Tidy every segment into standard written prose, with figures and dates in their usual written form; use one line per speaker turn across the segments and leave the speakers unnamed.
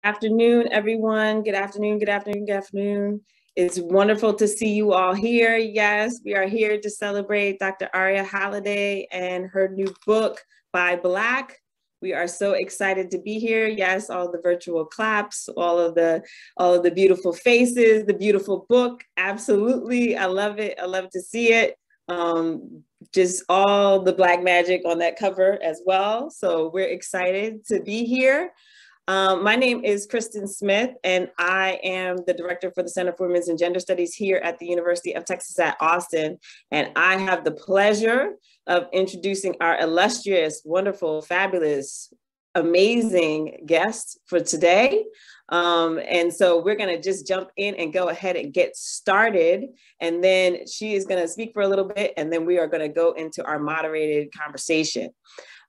Afternoon, everyone. Good afternoon, good afternoon, good afternoon. It's wonderful to see you all here. Yes, we are here to celebrate Dr. Aria Halliday and her new book, By Black. We are so excited to be here. Yes, all the virtual claps, all of the beautiful faces, the beautiful book. Absolutely, I love it. I love to see it. Just all the Black magic on that cover as well. So we're excited to be here. My name is Christen Smith, and I am the director for the Center for Women's and Gender Studies here at the University of Texas at Austin. And I have the pleasure of introducing our illustrious, wonderful, fabulous, amazing guest for today. And so we're going to just jump in and go ahead and get started. And then she is going to speak for a little bit, and then we are going to go into our moderated conversation.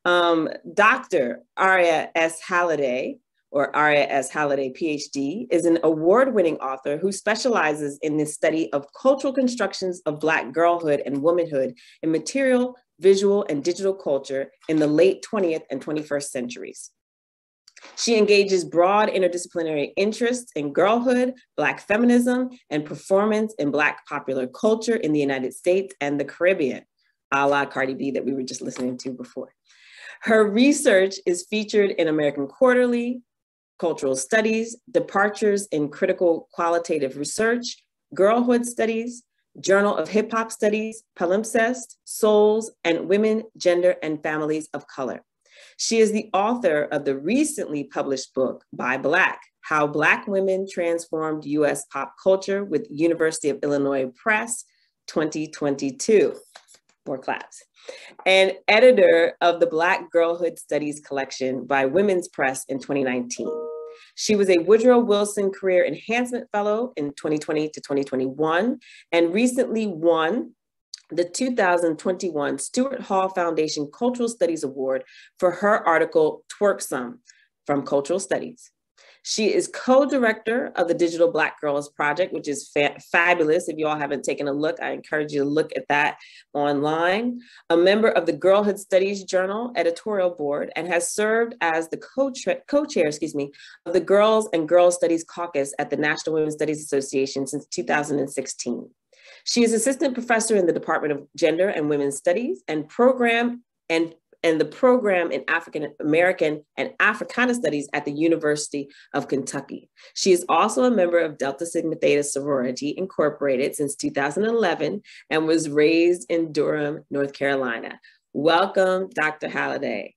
Dr. Aria S. Halliday, or Aria S. Halliday, PhD, is an award-winning author who specializes in the study of cultural constructions of Black girlhood and womanhood in material, visual, and digital culture in the late 20th and 21st centuries. She engages broad interdisciplinary interests in girlhood, Black feminism, and performance in Black popular culture in the United States and the Caribbean, a la Cardi B that we were just listening to before. Her research is featured in American Quarterly, Cultural Studies, Departures in Critical Qualitative Research, Girlhood Studies, Journal of Hip Hop Studies, Palimpsest, Souls, and Women, Gender, and Families of Color. She is the author of the recently published book, By Black, How Black Women Transformed U.S. Pop Culture with University of Illinois Press, 2022. More claps. And editor of the Black Girlhood Studies collection by Women's Press in 2019. She was a Woodrow Wilson Career Enhancement Fellow in 2020 to 2021, and recently won the 2021 Stuart Hall Foundation Cultural Studies Award for her article, Twerksome, from Cultural Studies. She is co-director of the Digital Black Girls Project, which is fabulous. If you all haven't taken a look, I encourage you to look at that online. A member of the Girlhood Studies Journal editorial board, and has served as the co-chair, of the Girls and Girls Studies Caucus at the National Women's Studies Association since 2016. She is assistant professor in the Department of Gender and Women's Studies and the program in African American and Africana Studies at the University of Kentucky. She is also a member of Delta Sigma Theta Sorority Incorporated since 2011 and was raised in Durham, North Carolina. Welcome, Dr. Halliday.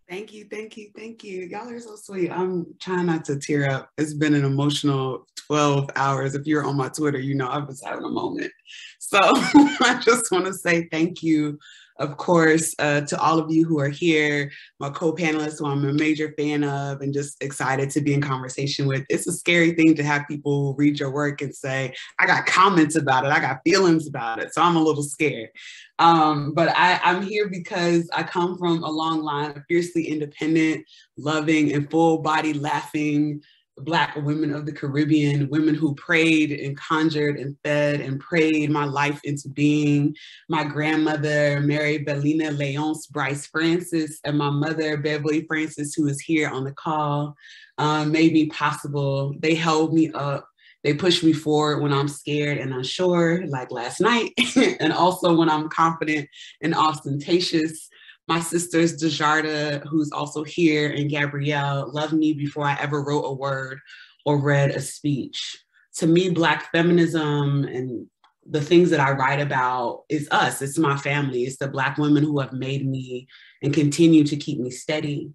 Thank you, thank you, thank you. Y'all are so sweet. I'm trying not to tear up. It's been an emotional 12 hours. If you're on my Twitter, you know I was having a moment. So I just want to say thank you, of course, to all of you who are here, my co-panelists who I'm a major fan of and just excited to be in conversation with. It's a scary thing to have people read your work and say, I got comments about it, I got feelings about it, so I'm a little scared. But I'm here because I come from a long line of fiercely independent, loving, and full-body laughing Black women of the Caribbean, women who prayed and conjured and fed and prayed my life into being. My grandmother, Mary Bellina Leonce Bryce Francis, and my mother, Beverly Francis, who is here on the call, made me possible. They held me up. They push me forward when I'm scared and unsure, like last night, and also when I'm confident and ostentatious. My sisters, Dejarda, who's also here, and Gabrielle, loved me before I ever wrote a word or read a speech. To me, Black feminism and the things that I write about is us. It's my family. It's the Black women who have made me and continue to keep me steady.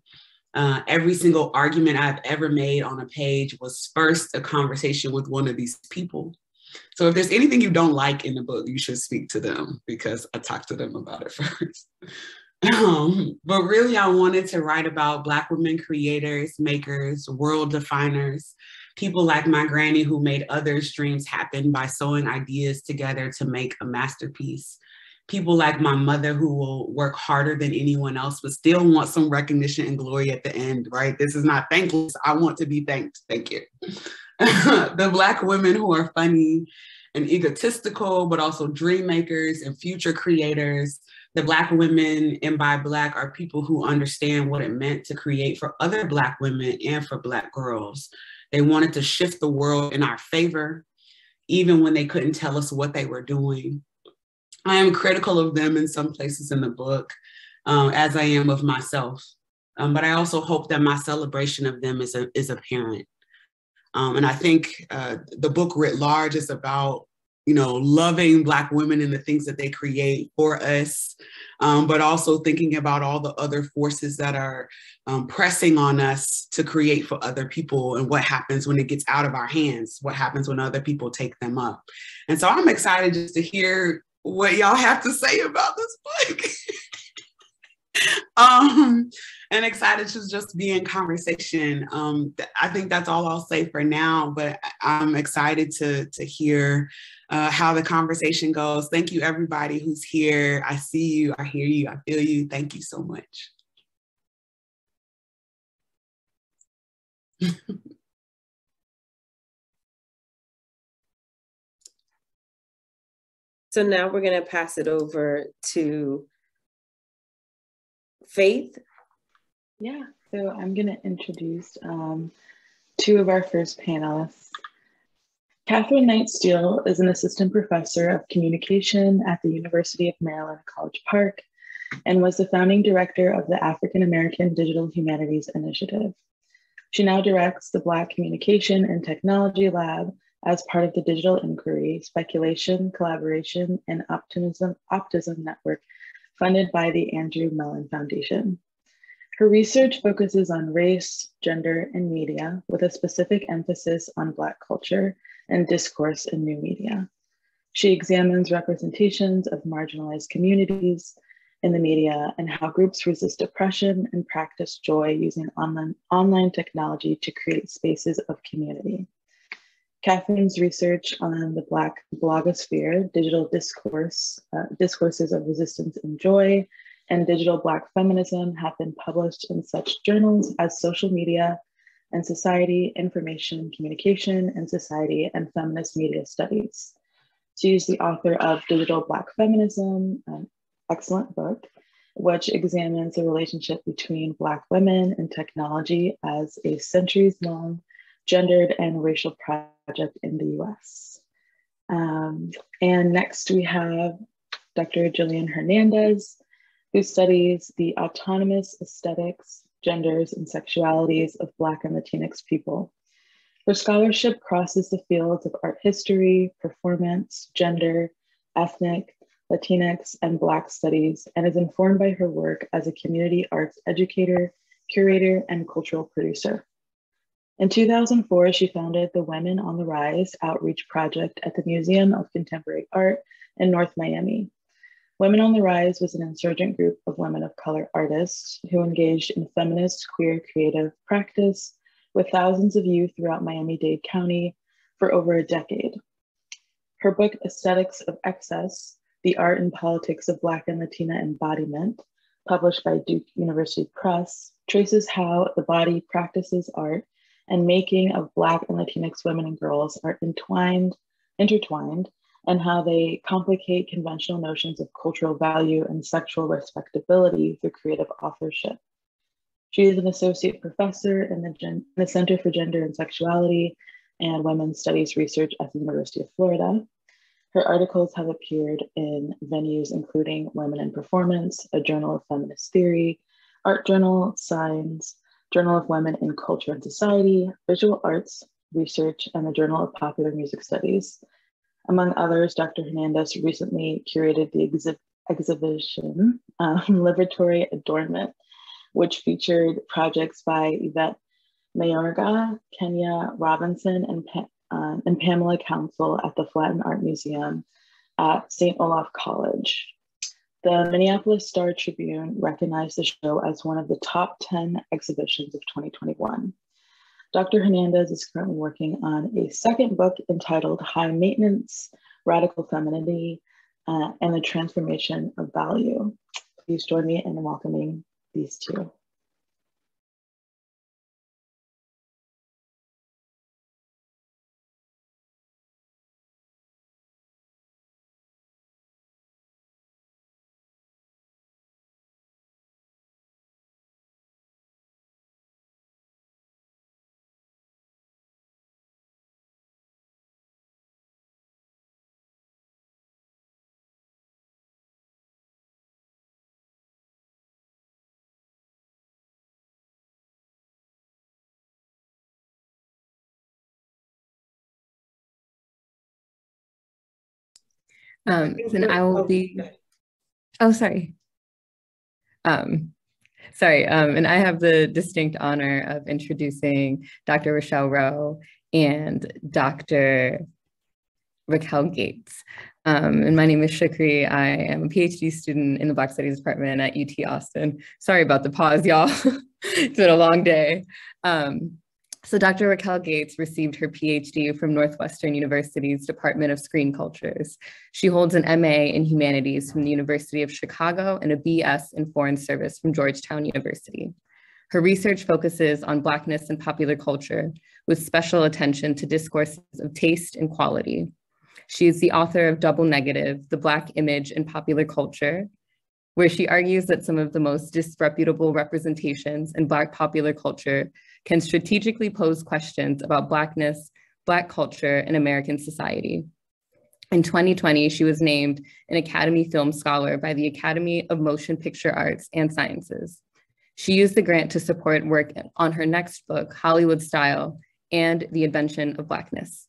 Every single argument I've ever made on a page was first a conversation with one of these people. So if there's anything you don't like in the book, you should speak to them because I talked to them about it first. But really, I wanted to write about Black women creators, makers, world definers, people like my granny who made others' dreams happen by sewing ideas together to make a masterpiece. People like my mother who will work harder than anyone else, but still want some recognition and glory at the end, right? This is not thankless. I want to be thanked. Thank you. The Black women who are funny and egotistical, but also dream makers and future creators, The Black women, and by Black are people who understand what it meant to create for other Black women and for Black girls. They wanted to shift the world in our favor, even when they couldn't tell us what they were doing. I am critical of them in some places in the book, as I am of myself. But I also hope that my celebration of them is apparent. And I think the book writ large is about, loving Black women and the things that they create for us, but also thinking about all the other forces that are pressing on us to create for other people, and what happens when it gets out of our hands, what happens when other people take them up. And so I'm excited just to hear what y'all have to say about this book. And excited to just be in conversation. I think that's all I'll say for now, but I'm excited to hear how the conversation goes. Thank you, everybody who's here. I see you, I hear you, I feel you. Thank you so much.
So now we're going to pass it over to Faith.
Yeah, so I'm going to introduce two of our first panelists. Catherine Knight Steele is an assistant professor of communication at the University of Maryland, College Park, and was the founding director of the African American Digital Humanities Initiative. She now directs the Black Communication and Technology Lab as part of the Digital Inquiry, Speculation, Collaboration, and Optimism Network, funded by the Andrew Mellon Foundation. Her research focuses on race, gender, and media, with a specific emphasis on Black culture and discourse in new media. She examines representations of marginalized communities in the media and how groups resist oppression and practice joy using online technology to create spaces of community. Catherine's research on the Black blogosphere, digital discourses of resistance and joy, and digital Black feminism have been published in such journals as Social Media and Society, Information, Communication, and Society, and Feminist Media Studies. She is the author of Digital Black Feminism, an excellent book, which examines the relationship between Black women and technology as a centuries-long gendered and racial project in the US. And next we have Dr. Jillian Hernandez, who studies the autonomous aesthetics, genders, and sexualities of Black and Latinx people. Her scholarship crosses the fields of art history, performance, gender, ethnic, Latinx, and Black studies, and is informed by her work as a community arts educator, curator, and cultural producer. In 2004, she founded the Women on the Rise outreach project at the Museum of Contemporary Art in North Miami. Women on the Rise was an insurgent group of women of color artists who engaged in feminist, queer, creative practice with thousands of youth throughout Miami-Dade County for over a decade. Her book, Aesthetics of Excess, The Art and Politics of Black and Latina Embodiment, published by Duke University Press, traces how the body practices art and making of Black and Latinx women and girls are intertwined, and how they complicate conventional notions of cultural value and sexual respectability through creative authorship. She is an associate professor in the Center for Gender and Sexuality and Women's Studies Research at the University of Florida. Her articles have appeared in venues including Women in Performance, a journal of feminist theory, Art Journal, Signs, Journal of Women in Culture and Society, Visual Arts Research, and the Journal of Popular Music Studies. Among others, Dr. Hernandez recently curated the exhibition, Liberatory Adornment, which featured projects by Yvette Mayorga, Kenya Robinson, and Pamela Council at the Flatten Art Museum at St. Olaf College. The Minneapolis Star Tribune recognized the show as one of the top 10 exhibitions of 2021. Dr. Hernandez is currently working on a second book entitled High Maintenance, Radical Femininity, and the Transformation of Value. Please join me in welcoming these two.
Then I will be, oh, sorry. And I have the distinct honor of introducing Dr. Rochelle Rowe and Dr. Racquel Gates. And my name is Shukri. I am a PhD student in the Black Studies department at UT Austin. Sorry about the pause, y'all. It's been a long day. So Dr. Racquel Gates received her PhD from Northwestern University's Department of Screen Cultures. She holds an MA in Humanities from the University of Chicago and a BS in Foreign Service from Georgetown University. Her research focuses on Blackness and popular culture with special attention to discourses of taste and quality. She is the author of Double Negative, The Black Image in Popular Culture, where she argues that some of the most disreputable representations in Black popular culture can strategically pose questions about Blackness, Black culture, and American society. In 2020, she was named an Academy Film Scholar by the Academy of Motion Picture Arts and Sciences. She used the grant to support work on her next book, Hollywood Style and the Invention of Blackness.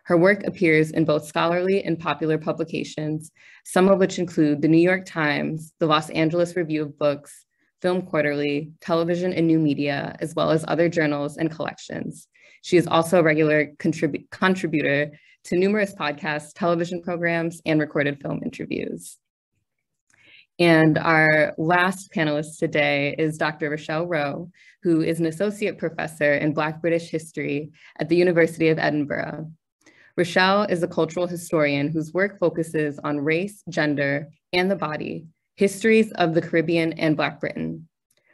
Her work appears in both scholarly and popular publications, some of which include the New York Times, the Los Angeles Review of Books, Film Quarterly, Television and New Media, as well as other journals and collections. She is also a regular contributor to numerous podcasts, television programs, and recorded film interviews. And our last panelist today is Dr. Rochelle Rowe, who is an associate professor in Black British history at the University of Edinburgh. Rochelle is a cultural historian whose work focuses on race, gender, and the body, histories of the Caribbean and Black Britain.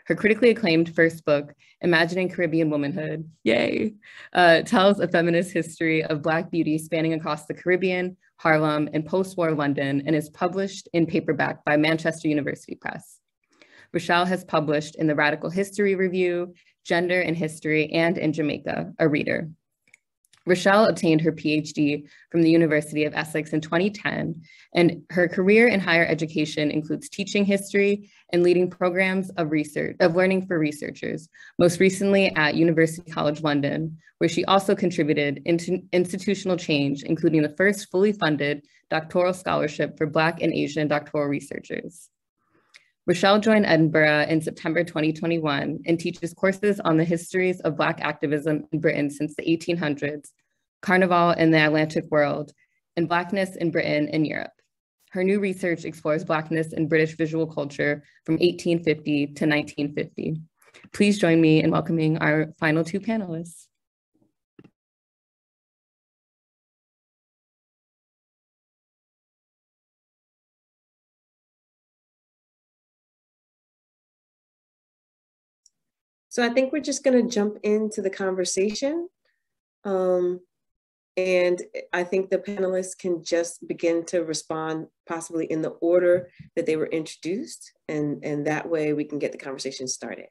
Her critically acclaimed first book, Imagining Caribbean Womanhood, yay, tells a feminist history of Black beauty spanning across the Caribbean, Harlem, and post-war London, and is published in paperback by Manchester University Press. Rochelle has published in the Radical History Review, Gender and History, and in Jamaica, a Reader. Rochelle obtained her PhD from the University of Essex in 2010, and her career in higher education includes teaching history and leading programs of learning for researchers, most recently at University College London, where she also contributed into institutional change, including the first fully funded doctoral scholarship for Black and Asian doctoral researchers. Rochelle joined Edinburgh in September 2021 and teaches courses on the histories of Black activism in Britain since the 1800s, Carnival in the Atlantic world, and Blackness in Britain and Europe. Her new research explores Blackness in British visual culture from 1850 to 1950. Please join me in welcoming our final two panelists.
So I think we're just going to jump into the conversation. And I think the panelists can just begin to respond possibly in the order that they were introduced. And that way we can get the conversation started.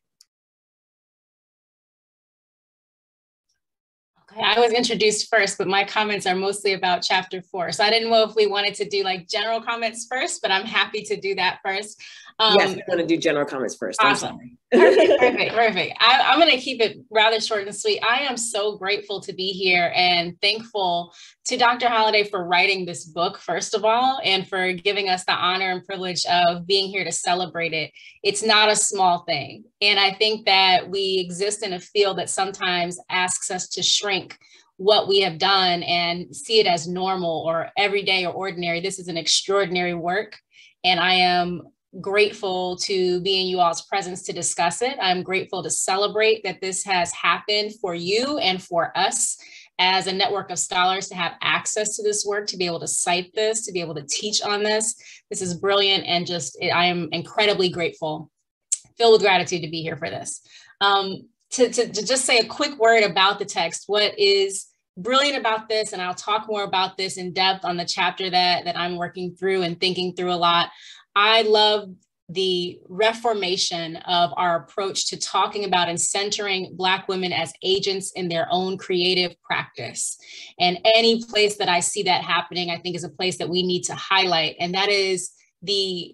Okay, I was introduced first, but my comments are mostly about chapter 4. So I didn't know if we wanted to do like general comments first, but I'm happy to do that first.
Yes, I want to do general comments first.
Awesome. Perfect. I'm going to keep it rather short and sweet. I am so grateful to be here and thankful to Dr. Halliday for writing this book, first of all, and for giving us the honor and privilege of being here to celebrate it. It's not a small thing. And I think that we exist in a field that sometimes asks us to shrink what we have done and see it as normal or everyday or ordinary. This is an extraordinary work, and I am grateful to be in you all's presence to discuss it. I'm grateful to celebrate that this has happened for you and for us as a network of scholars to have access to this work, to be able to cite this, to be able to teach on this. This is brilliant, and I am incredibly grateful, filled with gratitude to be here for this. To just say a quick word about the text, what is brilliant about this, and I'll talk more about this in depth on the chapter that I'm working through and thinking through a lot. I love the reformation of our approach to talking about and centering Black women as agents in their own creative practice. And any place that I see that happening, I think is a place that we need to highlight. And that is the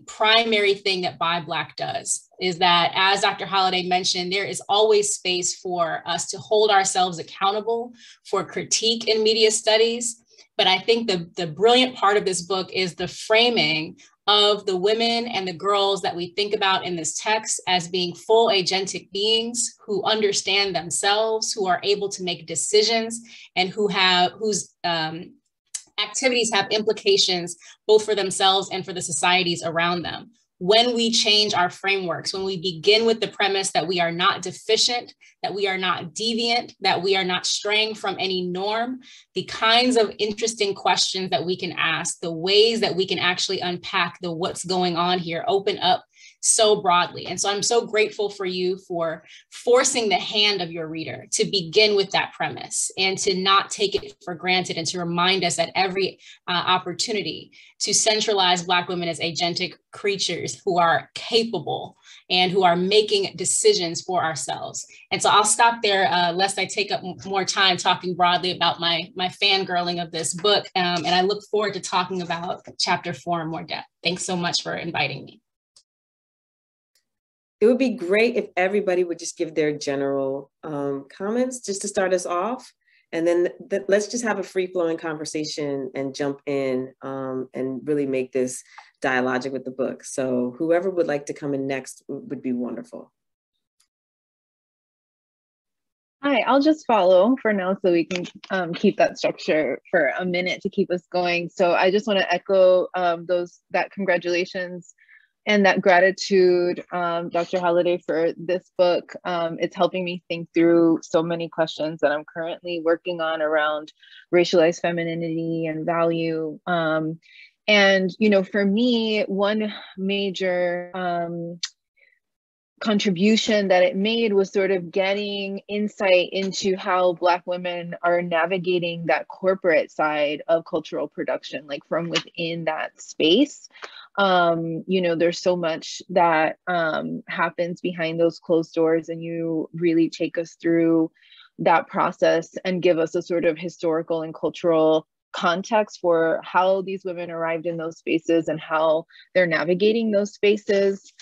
primary thing that Buy Black does, is that, as Dr. Halliday mentioned, there is always space for us to hold ourselves accountable for critique in media studies, But I think the brilliant part of this book is the framing of the women and the girls that we think about in this text as being full agentic beings who understand themselves, who are able to make decisions, and whose activities have implications both for themselves and for the societies around them. When we change our frameworks, when we begin with the premise that we are not deficient, that we are not deviant, that we are not straying from any norm, the kinds of interesting questions that we can ask, the ways that we can actually unpack the what's going on here open up so broadly. And so I'm so grateful for you for forcing the hand of your reader to begin with that premise and to not take it for granted, and to remind us at every opportunity to centralize Black women as agentic creatures who are capable and who are making decisions for ourselves. And so I'll stop there, lest I take up more time talking broadly about my fangirling of this book. And I look forward to talking about chapter 4 in more depth. Thanks so much for inviting me.
It would be great if everybody would just give their general comments just to start us off. And then let's just have a free-flowing conversation and jump in and really make this dialogic with the book. So whoever would like to come in next would be wonderful.
Hi, I'll just follow for now so we can keep that structure for a minute to keep us going. So I just want to echo that congratulations and that gratitude, Dr. Halliday, for this book. It's helping me think through so many questions that I'm currently working on around racialized femininity and value. And, you know, for me, one major contribution that it made was sort of getting insight into how Black women are navigating that corporate side of cultural production, like from within that space. You know, there's so much that happens behind those closed doors, and you really take us through that process and give us a sort of historical and cultural context for how these women arrived in those spaces and how they're navigating those spaces.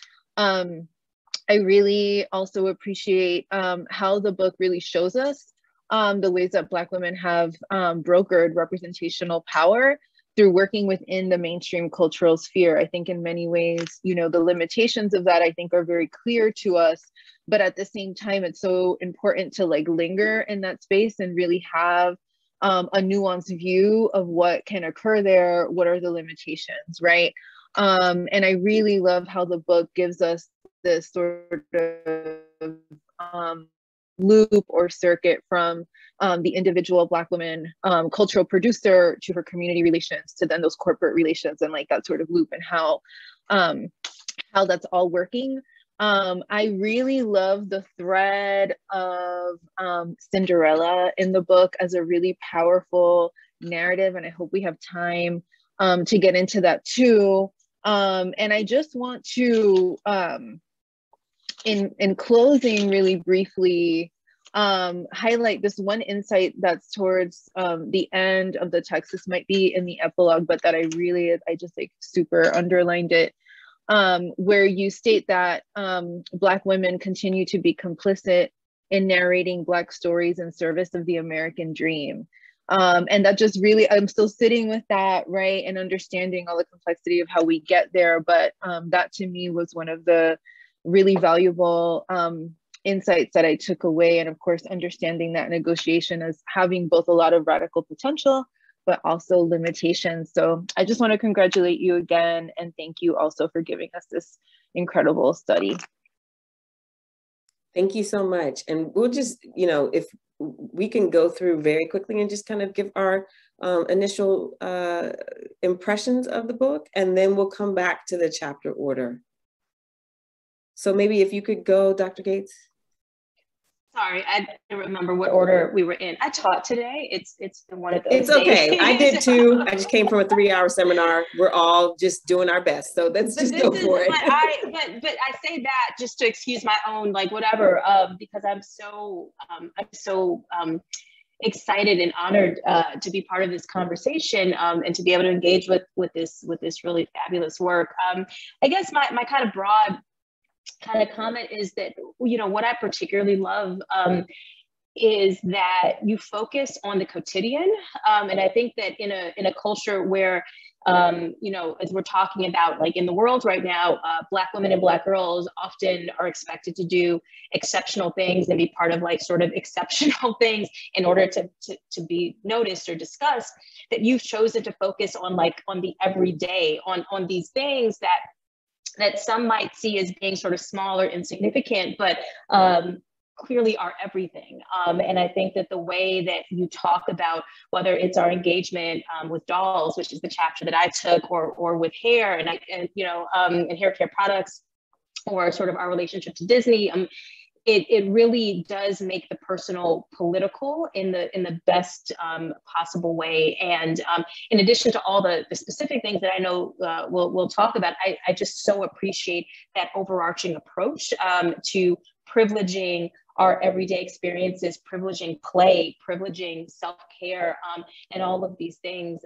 I really also appreciate how the book really shows us the ways that Black women have brokered representational power through working within the mainstream cultural sphere. I think in many ways, you know, the limitations of that I think are very clear to us, but at the same time, it's so important to like linger in that space and really have a nuanced view of what can occur there, what are the limitations, right? And I really love how the book gives us this sort of loop or circuit from the individual Black woman cultural producer to her community relations to then those corporate relations, and like that sort of loop and how that's all working. I really love the thread of Cinderella in the book as a really powerful narrative, and I hope we have time to get into that too. And I just want to in closing really briefly highlight this one insight that's towards the end of the text. This might be in the epilogue, but that I just like super underlined it, where you state that Black women continue to be complicit in narrating Black stories in service of the American dream. And that just really, I'm still sitting with that, right? And understanding all the complexity of how we get there. But that to me was one of the really valuable insights that I took away. And of course, understanding that negotiation as having both a lot of radical potential, but also limitations. So I just want to congratulate you again. And thank you also for giving us this incredible study.
Thank you so much. And we'll just, you know, if we can go through very quickly and just kind of give our initial impressions of the book, and then we'll come back to the chapter order. So maybe if you could go, Dr. Gates.
Sorry, I don't remember what order we were in. I taught today. It's been one of those
It's okay. Days. I did too. I just came from a 3-hour seminar. We're all just doing our best. So let's just go for it.
But I say that just to excuse my own, like whatever, because I'm so excited and honored to be part of this conversation and to be able to engage with this really fabulous work. I guess my kind of broad kind of comment is that, you know, what I particularly love is that you focus on the quotidian. And I think that in a culture where, you know, as we're talking about, like in the world right now, Black women and Black girls often are expected to do exceptional things and be part of like sort of exceptional things in order to be noticed or discussed, that you've chosen to focus on the everyday, on these things that some might see as being sort of small or insignificant, but clearly are everything. And I think that the way that you talk about whether it's our engagement with dolls, which is the chapter that I took, or with hair and hair care products, or sort of our relationship to Disney, it really does make the personal political in the best possible way. And in addition to all the specific things that I know we'll talk about, I just so appreciate that overarching approach to privileging our everyday experiences, privileging play, privileging self-care, and all of these things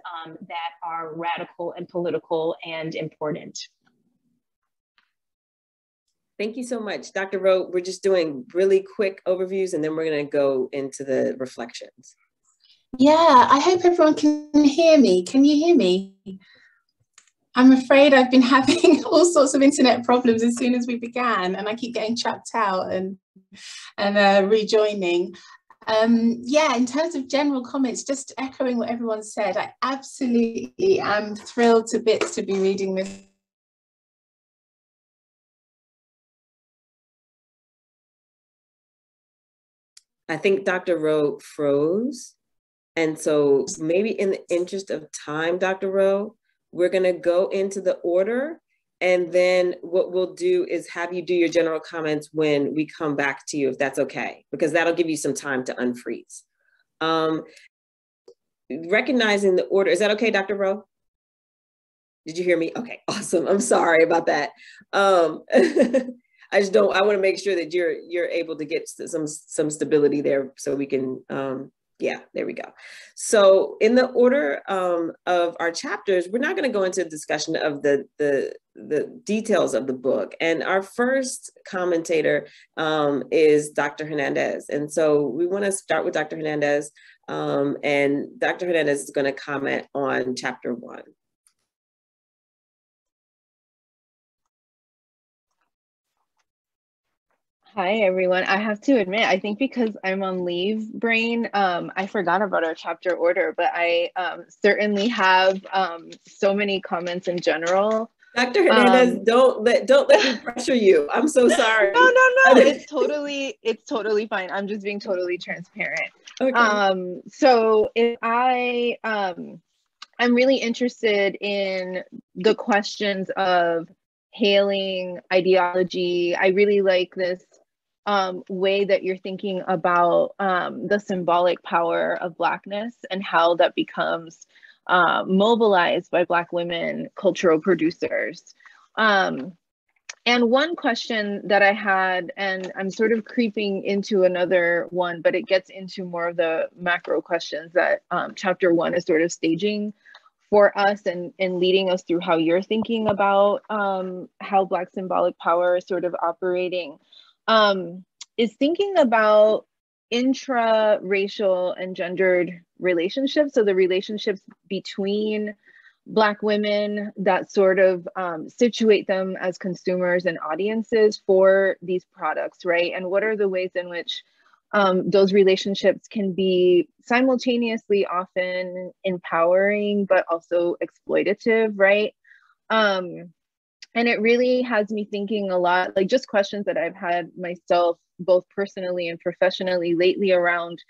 that are radical and political and important.
Thank you so much, Dr. Rowe. We're just doing really quick overviews and then we're gonna go into the reflections.
Yeah, I hope everyone can hear me. Can you hear me? I'm afraid I've been having all sorts of internet problems as soon as we began, and I keep getting chucked out and rejoining. Yeah, in terms of general comments, just echoing what everyone said, I absolutely am thrilled to bits to be reading this.
I think Dr. Rowe froze. And so maybe in the interest of time, Dr. Rowe, we're gonna go into the order, and then what we'll do is have you do your general comments when we come back to you, if that's okay, because that'll give you some time to unfreeze. Recognizing the order, is that okay, Dr. Rowe? Did you hear me? Okay, awesome, I'm sorry about that. I wanna make sure that you're able to get some stability there so we can, yeah, there we go. So in the order of our chapters, we're not going to go into a discussion of the details of the book. And our first commentator is Dr. Hernandez. And so we want to start with Dr. Hernandez. And Dr. Hernandez is going to comment on chapter 1.
Hi, everyone. I have to admit, I think because I'm on leave brain, I forgot about our chapter order, but I certainly have so many comments in general.
Dr. Hernandez, don't let me pressure you. I'm so sorry.
No. It's totally fine. I'm just being totally transparent. Okay. So if I'm really interested in the questions of hailing, ideology. I really like this way that you're thinking about the symbolic power of Blackness and how that becomes mobilized by Black women cultural producers. And one question that I had, and I'm sort of creeping into another one, but it gets into more of the macro questions that chapter 1 is sort of staging for us and leading us through how you're thinking about how Black symbolic power is sort of operating, is thinking about intra-racial and gendered relationships. So the relationships between Black women that sort of situate them as consumers and audiences for these products, right? And what are the ways in which those relationships can be simultaneously often empowering, but also exploitative, right? And it really has me thinking a lot, like just questions that I've had myself, both personally and professionally lately around,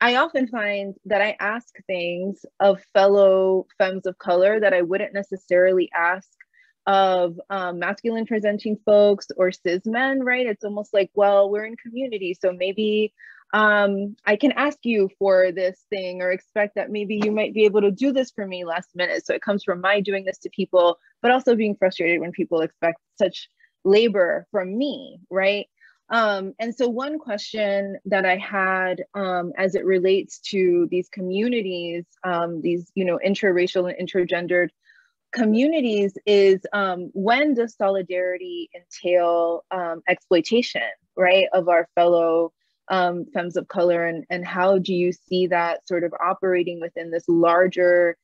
I often find that I ask things of fellow femmes of color that I wouldn't necessarily ask of masculine presenting folks or cis men, right? It's almost like, well, we're in community, so maybe I can ask you for this thing or expect that maybe you might be able to do this for me last minute. So it comes from my doing this to people, but also being frustrated when people expect such labor from me, right? And so one question that I had as it relates to these communities, these, intraracial and intergendered communities is when does solidarity entail exploitation, right, of our fellow femmes of color, and how do you see that sort of operating within this larger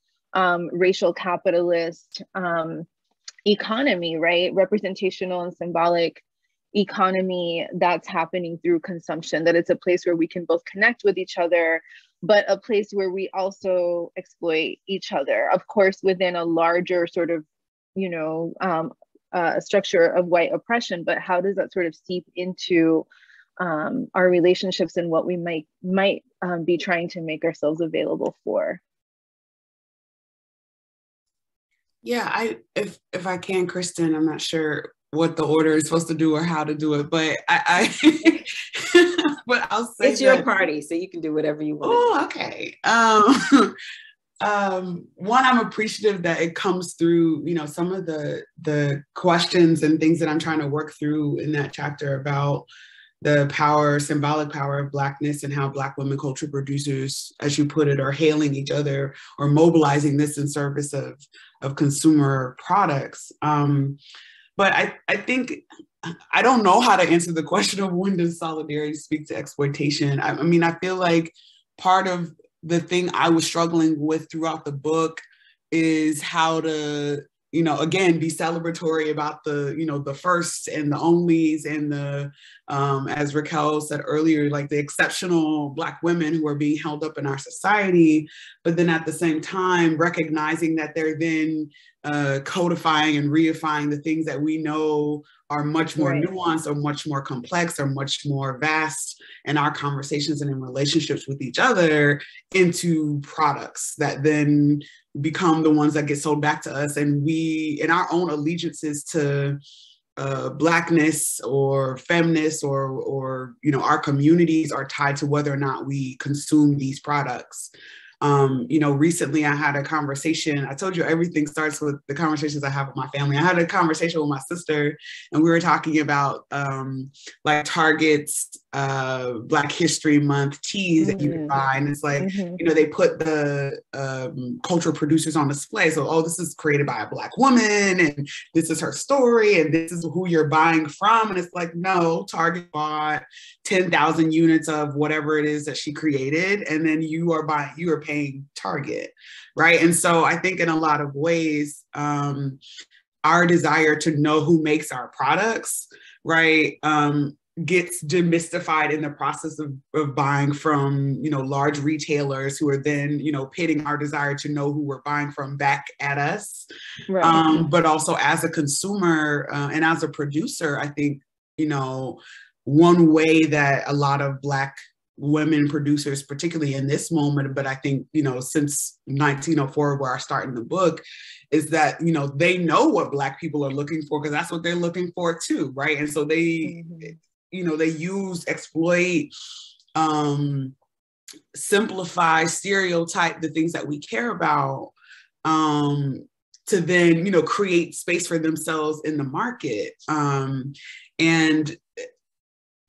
racial capitalist economy, right? Representational and symbolic economy that's happening through consumption, that it's a place where we can both connect with each other, but a place where we also exploit each other, of course, within a larger sort of, structure of white oppression. But how does that sort of seep into our relationships and what we might be trying to make ourselves available for?
Yeah, if I can, Christen, I'm not sure what the order is supposed to do or how to do it, but I but I'll say
it's your party, so you can do whatever you want.
Oh, okay. One, I'm appreciative that it comes through, some of the questions and things that I'm trying to work through in that chapter about the power, symbolic power of Blackness, and how Black women culture producers, as you put it, are hailing each other or mobilizing this in service of consumer products. But I think, I don't know how to answer the question of when does solidarity speak to exploitation. I mean, I feel like part of the thing I was struggling with throughout the book is how to, again, be celebratory about the firsts and the onlys and the, as Racquel said earlier, like the exceptional Black women who are being held up in our society, but then at the same time, recognizing that they're then codifying and reifying the things that we know are much more nuanced or much more complex or much more vast in our conversations and in relationships with each other into products that then become the ones that get sold back to us. And we, in our own allegiances to Blackness or feminists or our communities are tied to whether or not we consume these products. Recently I had a conversation. I told you everything starts with the conversations I have with my family. I had a conversation with my sister, and we were talking about like Target's Black History Month teas that you can buy, and it's like they put the cultural producers on display. So, this is created by a Black woman, and this is her story, and this is who you're buying from. And it's like, no, Target bought 10,000 units of whatever it is that she created, and then you are paying Target, right? And so I think in a lot of ways, our desire to know who makes our products, right, gets demystified in the process of buying from, large retailers who are then, pitting our desire to know who we're buying from back at us. Right. But also as a consumer and as a producer, I think, one way that a lot of Black women producers, particularly in this moment, but I think, since 1904, where I start in the book, is that, they know what Black people are looking for, because that's what they're looking for too, right? And so they, they use, exploit, simplify, stereotype the things that we care about, to then, create space for themselves in the market. And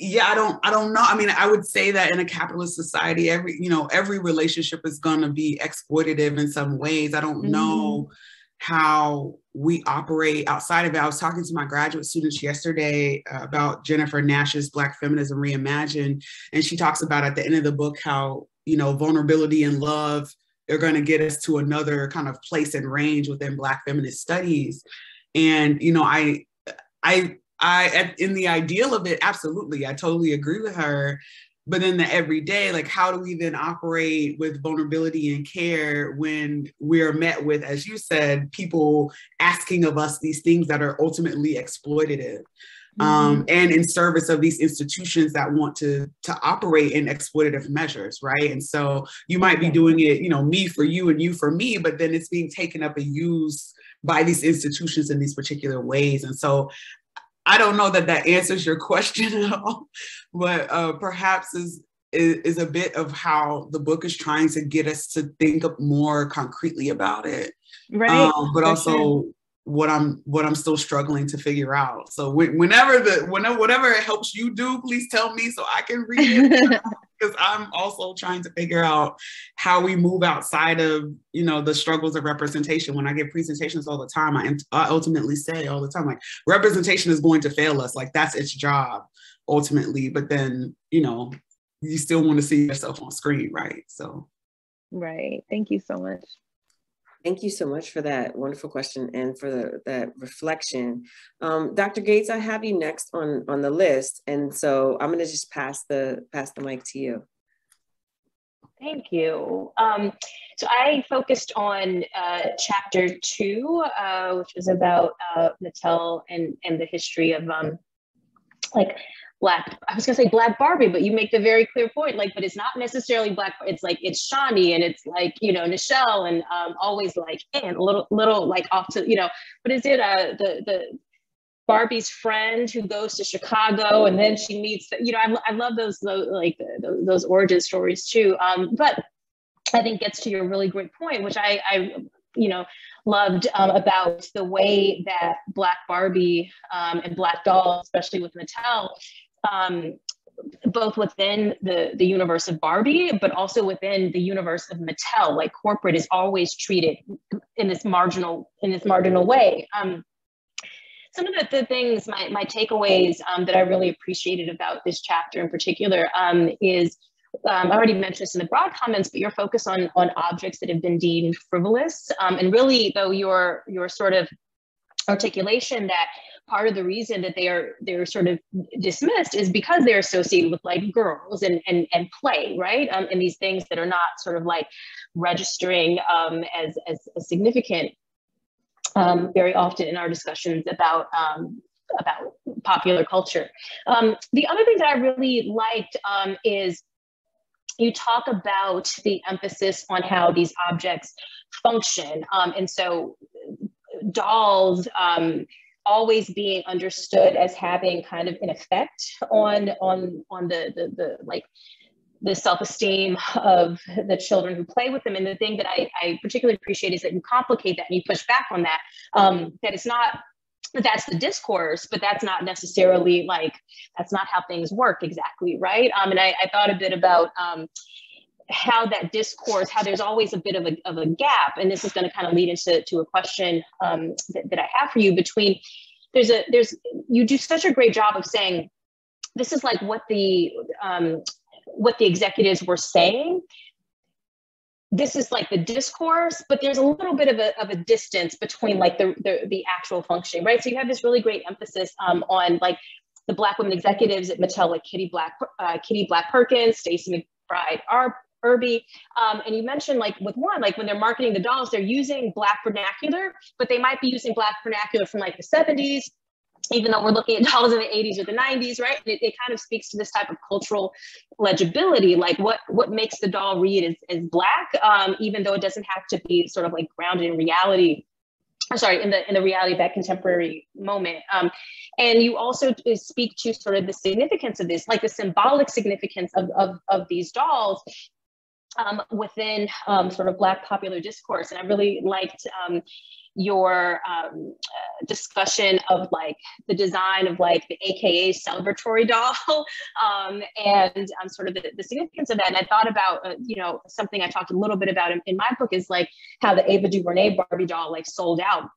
yeah, I don't know. I mean, I would say that in a capitalist society, every relationship is going to be exploitative in some ways. I don't know how we operate outside of it. I was talking to my graduate students yesterday about Jennifer Nash's Black Feminism Reimagined, and she talks about at the end of the book how, vulnerability and love are going to get us to another kind of place and range within Black feminist studies. And, in the ideal of it, absolutely, I totally agree with her. But in the everyday, like, how do we then operate with vulnerability and care when we're met with, as you said, people asking of us these things that are ultimately exploitative, and in service of these institutions that want to operate in exploitative measures, right? And so you might be doing it, me for you and you for me, but then it's being taken up and used by these institutions in these particular ways. And so I don't know that answers your question at all, but perhaps is a bit of how the book is trying to get us to think more concretely about it,
right?
But also what I'm still struggling to figure out. So whenever whatever it helps you do, please tell me so I can read it. Because I'm also trying to figure out how we move outside of, the struggles of representation. When I give presentations all the time, I ultimately say all the time, like, representation is going to fail us. Like, that's its job ultimately. But then, you still want to see yourself on screen, right? So.
Right. Thank you so much.
Thank you so much for that wonderful question and for that reflection. Dr. Gates, I have you next on the list. And so I'm gonna just pass the mic to you.
Thank you. So I focused on chapter 2, which was about Mattel and the history of like I was gonna say Black Barbie, but you make the very clear point, like, but it's not necessarily Black, it's like, it's Shawnee and it's like, you know, Nichelle and always like, and little like off to, you know, what is it, the Barbie's friend who goes to Chicago and then she meets, you know, I love those like those origin stories too. But I think gets to your really great point, which I you know, loved about the way that Black Barbie and Black dolls, especially with Mattel, both within the universe of Barbie, but also within the universe of Mattel, like corporate is always treated in this marginal way. Some of the things, my takeaways that I really appreciated about this chapter in particular is, I already mentioned this in the broad comments, but your focus on objects that have been deemed frivolous, and really though your sort of articulation that part of the reason that they're sort of dismissed is because they're associated with like girls and play, right? And these things that are not sort of like registering as significant very often in our discussions about popular culture. The other thing that I really liked is you talk about the emphasis on how these objects function. And so dolls always being understood as having kind of an effect on the like the self-esteem of the children who play with them. And the thing that I particularly appreciate is that you complicate that and you push back on that, that it's not, that's the discourse, but that's not necessarily like, that's not how things work exactly, right? And I thought a bit about how that discourse, how there's always a bit of a gap, and this is going to kind of lead into a question that I have for you between, you do such a great job of saying, this is like what the executives were saying. This is like the discourse, but there's a little bit of a distance between like the actual functioning, right? So you have this really great emphasis on like the Black women executives at Mattel, like Kitty Black Perkins, Stacey McBride Irby, and you mentioned like with one, like when they're marketing the dolls, they're using Black vernacular, but they might be using Black vernacular from like the 70s, even though we're looking at dolls in the 80s or the 90s, right? It kind of speaks to this type of cultural legibility, like what makes the doll read as Black, even though it doesn't have to be sort of like grounded in reality. I'm sorry, in the reality of that contemporary moment. And you also speak to sort of the significance of this, like the symbolic significance of these dolls within sort of Black popular discourse. And I really liked your discussion of like the design of like the AKA celebratory doll and sort of the significance of that. And I thought about, you know, something I talked a little bit about in my book is like how the Ava DuVernay Barbie doll like sold out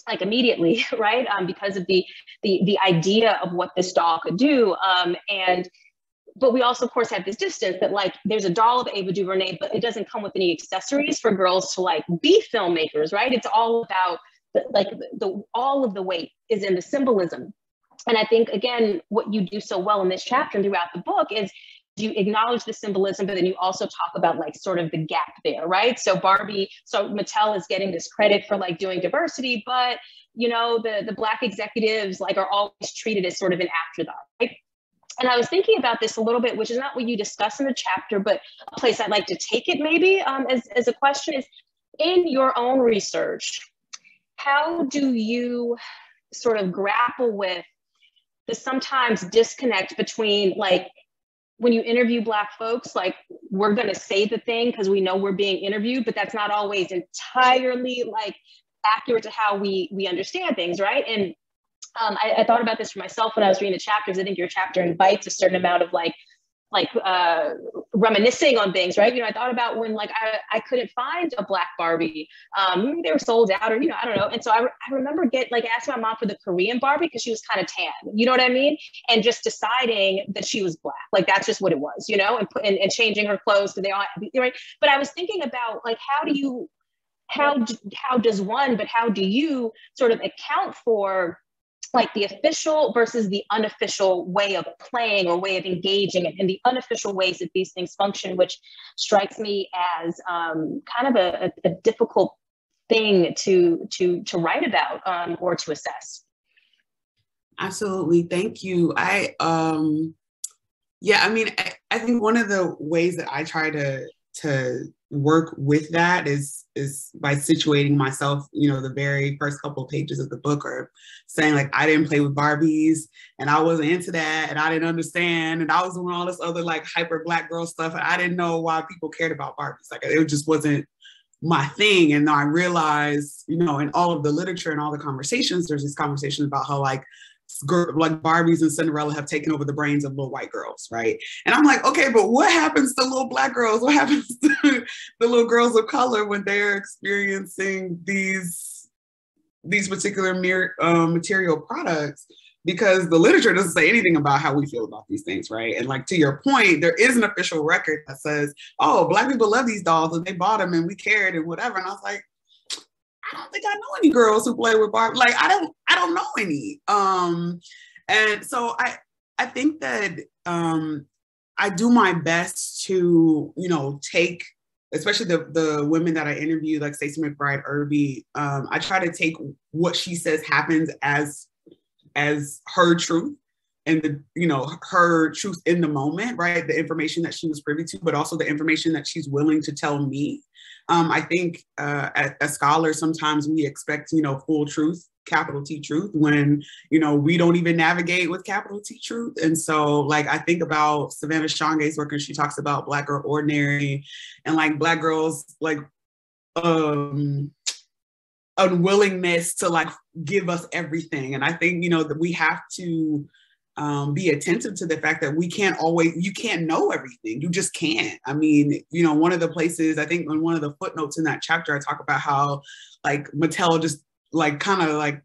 like immediately, right? Because of the idea of what this doll could do. But we also, of course, have this distance that like, there's a doll of Ava DuVernay, but it doesn't come with any accessories for girls to like be filmmakers, right? It's all about all of the weight is in the symbolism. And I think, again, what you do so well in this chapter and throughout the book is you acknowledge the symbolism, but then you also talk about like sort of the gap there, right? So Mattel is getting this credit for like doing diversity, but you know, the Black executives like are always treated as sort of an afterthought, right? And I was thinking about this a little bit, which is not what you discuss in the chapter, but a place I'd like to take it maybe as a question is, in your own research, how do you sort of grapple with the sometimes disconnect between like, when you interview Black folks, like we're gonna say the thing because we know we're being interviewed, but that's not always entirely like accurate to how we understand things, right? And I thought about this for myself when I was reading the chapters. I think your chapter invites a certain amount of like like reminiscing on things, right? You know, I thought about when like I couldn't find a Black Barbie. They were sold out, or, you know, I don't know. And so I remember asking my mom for the Korean Barbie because she was kind of tan, you know what I mean? And just deciding that she was Black, like that's just what it was, you know, and changing her clothes because they all, right? But I was thinking about like, how do you sort of account for like the official versus the unofficial way of playing or way of engaging, and the unofficial ways that these things function, which strikes me as kind of a difficult thing to write about or to assess.
Absolutely, thank you. I think one of the ways that I try to work with that is by situating myself, you know, the very first couple of pages of the book, or saying like, I didn't play with Barbies and I wasn't into that and I didn't understand, and I was doing all this other like hyper Black girl stuff, and I didn't know why people cared about Barbies. Like it just wasn't my thing. And I realized, you know, in all of the literature and all the conversations, there's this conversation about how like Barbies and Cinderella have taken over the brains of little white girls, right? And I'm like, okay, but what happens to little Black girls? What happens to the little girls of color when they're experiencing these particular material products? Because the literature doesn't say anything about how we feel about these things, right? And like, to your point, there is an official record that says, oh, Black people love these dolls and they bought them and we cared and whatever. And I was like, I don't think I know any girls who play with Barbie. Like, I don't know any. And so I think that I do my best to, you know, take, especially the women that I interviewed, like Stacey McBride Irby, I try to take what she says happens as her truth, and the, you know, her truth in the moment, right? The information that she was privy to, but also the information that she's willing to tell me. I think as scholars, sometimes we expect, you know, full truth, capital T truth, when, you know, we don't even navigate with capital T truth. And so like, I think about Savannah Shangai's work, and she talks about Black Girl Ordinary, and like Black girls, like unwillingness to like give us everything. And I think, you know, that we have to be attentive to the fact that you can't know everything. You just can't. I mean, you know, one of the places, I think in one of the footnotes in that chapter, I talk about how like Mattel just like kind of like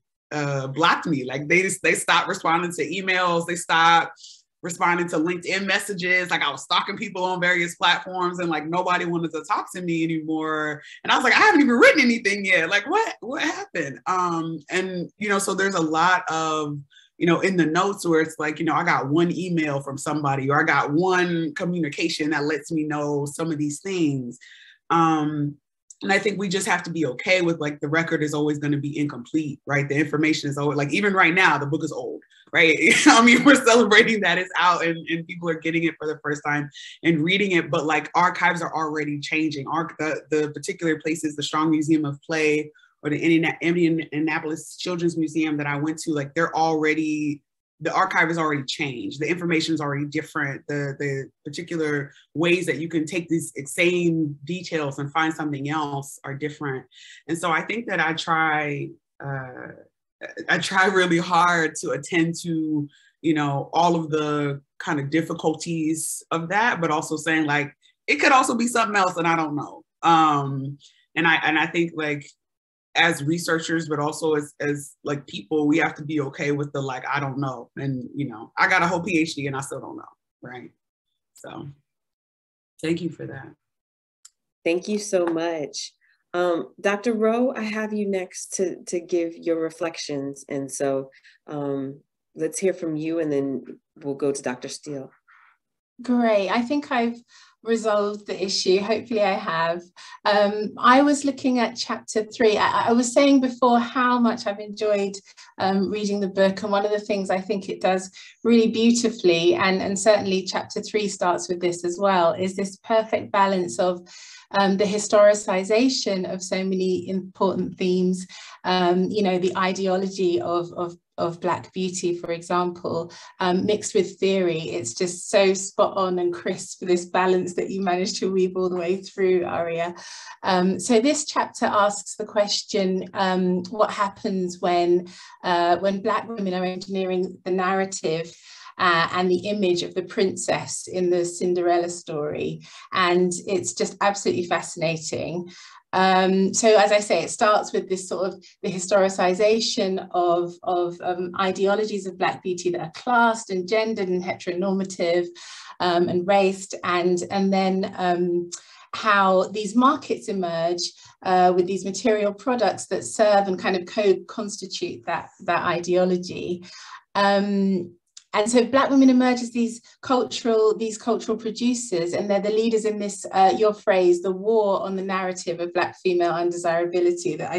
blocked me. Like they stopped responding to emails. They stopped responding to LinkedIn messages. Like I was stalking people on various platforms, and like nobody wanted to talk to me anymore. And I was like, I haven't even written anything yet. Like what happened? And, you know, so there's a lot of, you know, in the notes where it's like, you know, I got one email from somebody, or I got one communication that lets me know some of these things. And I think we just have to be okay with like, the record is always going to be incomplete, right? The information is always, like, even right now, the book is old, right? I mean, we're celebrating that it's out and people are getting it for the first time and reading it, but like archives are already changing. The particular places, the Strong Museum of Play, or the Indianapolis Children's Museum that I went to, like the archive has already changed. The information is already different. The particular ways that you can take these same details and find something else are different. And so I think that I try really hard to attend to, you know, all of the kind of difficulties of that, but also saying like, it could also be something else and I don't know. And I think like, as researchers, but also as like people, we have to be okay with the like, I don't know. And, you know, I got a whole PhD and I still don't know, right? So thank you for that.
Thank you so much. Dr. Rowe, I have you next to give your reflections. And so let's hear from you, and then we'll go to Dr. Steele.
Great. I think I've resolved the issue. Hopefully I have. I was looking at chapter 3. I was saying before how much I've enjoyed reading the book, and one of the things I think it does really beautifully, and certainly chapter 3 starts with this as well, is this perfect balance of the historicization of so many important themes, you know, the ideology of Black beauty, for example, mixed with theory. It's just so spot on and crisp, this balance that you managed to weave all the way through, Aria. So this chapter asks the question, what happens when Black women are engineering the narrative and the image of the princess in the Cinderella story. And it's just absolutely fascinating. So as I say, it starts with this sort of the historicization of ideologies of Black beauty that are classed and gendered and heteronormative and raced, and then how these markets emerge with these material products that serve and kind of co-constitute that ideology. And so Black women emerge as these cultural producers, and they're the leaders in this, your phrase, the war on the narrative of Black female undesirability, that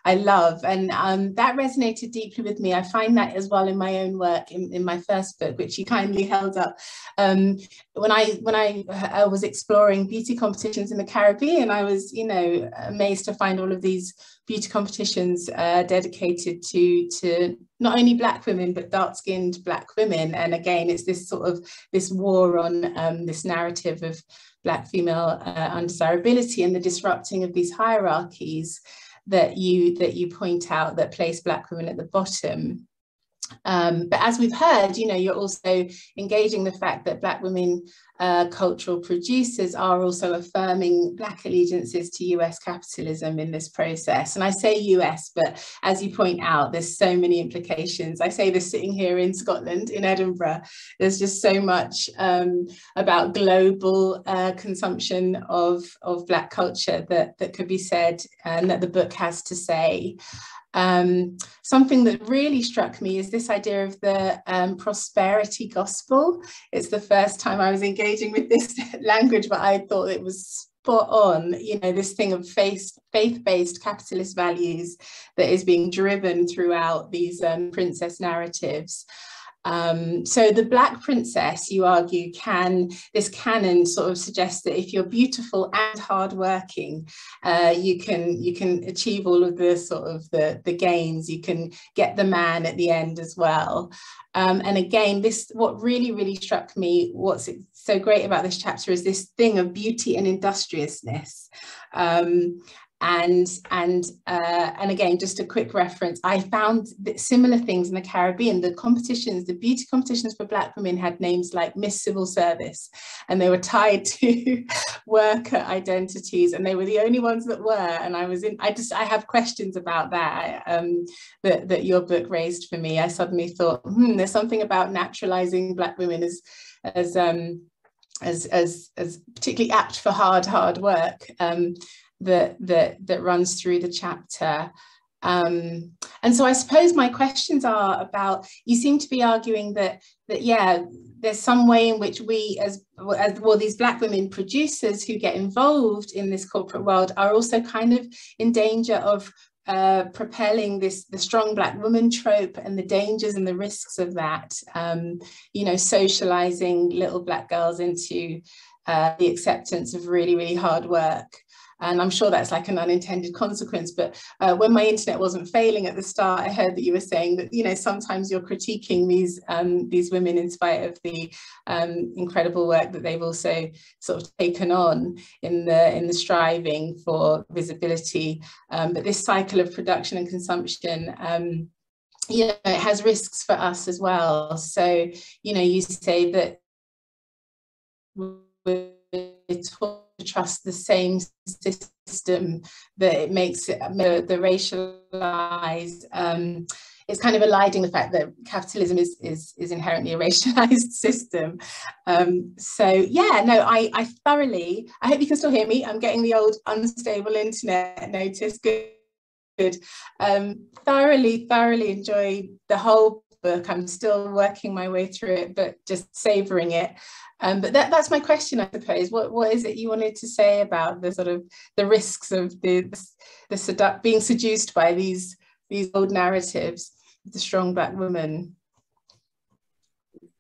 I love. And that resonated deeply with me. I find that as well in my own work in my first book, which you kindly held up. When I was exploring beauty competitions in the Caribbean, I was, amazed to find all of these beauty competitions dedicated to not only Black women, but dark-skinned Black women. And again, it's this sort of this war on this narrative of Black female undesirability and the disrupting of these hierarchies that you point out that place Black women at the bottom. But as we've heard, you're also engaging the fact that Black women cultural producers are also affirming Black allegiances to US capitalism in this process. And I say US, but as you point out, there's so many implications. I say this sitting here in Scotland, in Edinburgh. There's just so much about global consumption of Black culture that could be said and that the book has to say. Something that really struck me is this idea of the prosperity gospel. It's the first time I was engaging with this language, but I thought it was spot on, this thing of faith-based capitalist values that is being driven throughout these princess narratives. So the Black princess, you argue, this canon sort of suggests that if you're beautiful and hardworking, you can achieve all of the sort of the gains. You can get the man at the end as well. And again, what really, really struck me, what's so great about this chapter is this thing of beauty and industriousness. And again, just a quick reference, I found similar things in the Caribbean. The beauty competitions for Black women had names like Miss Civil Service, and they were tied to worker identities, and they were the only ones that were. And I have questions about that that your book raised for me. I suddenly thought, there's something about naturalizing Black women as particularly apt for hard work. That runs through the chapter. And so I suppose my questions are about, you seem to be arguing that yeah, there's some way in which we as these Black women producers who get involved in this corporate world are also kind of in danger of propelling the strong Black woman trope and the dangers and the risks of that, socializing little Black girls into the acceptance of really, really hard work. And I'm sure that's like an unintended consequence. But when my internet wasn't failing at the start, I heard that you were saying that, sometimes you're critiquing these women in spite of the incredible work that they've also sort of taken on in the striving for visibility. But this cycle of production and consumption, it has risks for us as well. So, you say that we're taught to trust the same system, that it makes it the racialized. It's kind of eliding the fact that capitalism is inherently a racialized system. So yeah, no, I hope you can still hear me. I'm getting the old unstable internet notice. Good. Thoroughly enjoyed the whole book. I'm still working my way through it, but just savoring it. But that's my question, I suppose. What is it you wanted to say about the sort of the risks of being seduced by these old narratives of the strong Black woman?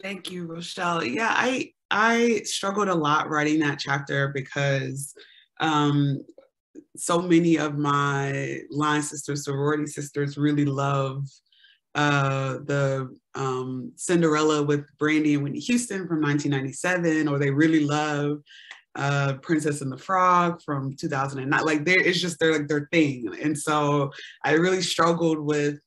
Thank you, Rochelle. Yeah, I struggled a lot writing that chapter because so many of my line sisters, sorority sisters, really love the Cinderella with Brandy and Whitney Houston from 1997, or they really love Princess and the Frog from 2009. Like it's just their thing. And so I really struggled with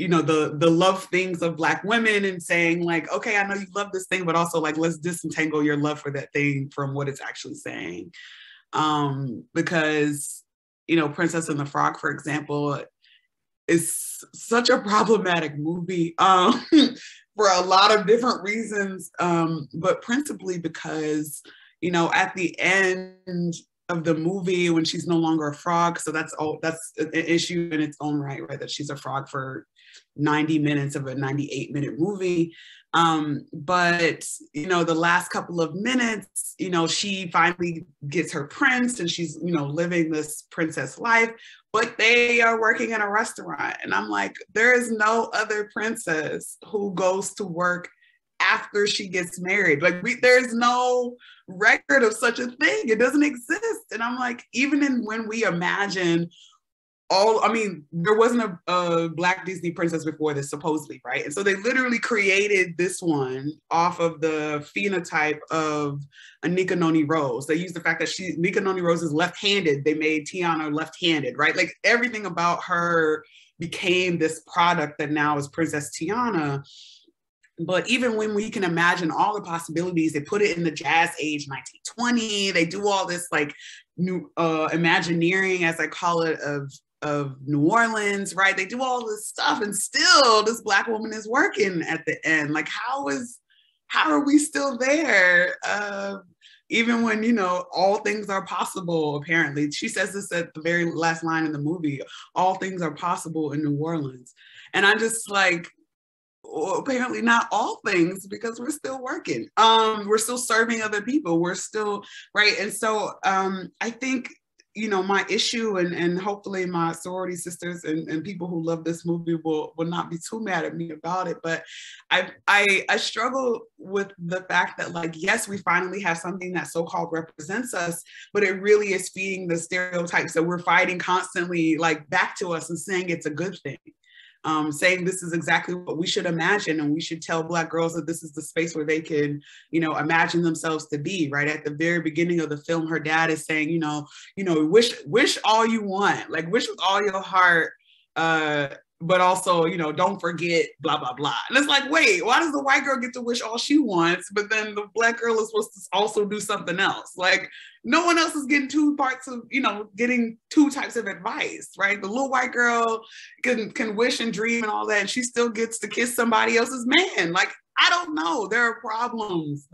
you know, the love things of Black women and saying like, okay, I know you love this thing, but also like, let's disentangle your love for that thing from what it's actually saying. Because, you know, Princess and the Frog, for example, is such a problematic movie for a lot of different reasons, but principally because, you know, at the end of the movie when she's no longer a frog, so that's an issue in its own right, that she's a frog for 90 minutes of a 98-minute movie. But, you know, the last couple of minutes, you know, she finally gets her prince and she's, you know, living this princess life, but they are working in a restaurant. And I'm like, there is no other princess who goes to work after she gets married. Like there's no record of such a thing. It doesn't exist. And I'm like, even when we imagine there wasn't a Black Disney princess before this, supposedly, right? And so they literally created this one off of the phenotype of a Nicki Minaj Rose. They used the fact that Nicki Minaj Rose is left-handed. They made Tiana left-handed, right? Like everything about her became this product that now is Princess Tiana. But even when we can imagine all the possibilities, they put it in the jazz age, 1920. They do all this like new Imagineering, as I call it, of New Orleans, right? They do all this stuff, and still this Black woman is working at the end. Like, how are we still there? Even when, you know, all things are possible, apparently. She says this at the very last line in the movie, all things are possible in New Orleans. And I'm just like, well, apparently not all things, because we're still working. We're still serving other people. We're still, right? And so I think, you know, my issue, and hopefully my sorority sisters and people who love this movie will not be too mad at me about it, but I struggle with the fact that, like, yes, we finally have something that so-called represents us, but it really is feeding the stereotypes that we're fighting constantly, like, back to us and saying it's a good thing. Saying this is exactly what we should imagine, and we should tell Black girls that this is the space where they can, you know, imagine themselves to be, right? At the very beginning of the film, her dad is saying, you know, wish all you want, like wish with all your heart, but also, you know, don't forget blah, blah, blah. And it's like, wait, why does the white girl get to wish all she wants, but then the Black girl is supposed to also do something else? Like, no one else is getting getting two types of advice, right? The little white girl can wish and dream and all that, and she still gets to kiss somebody else's man. Like, I don't know. There are problems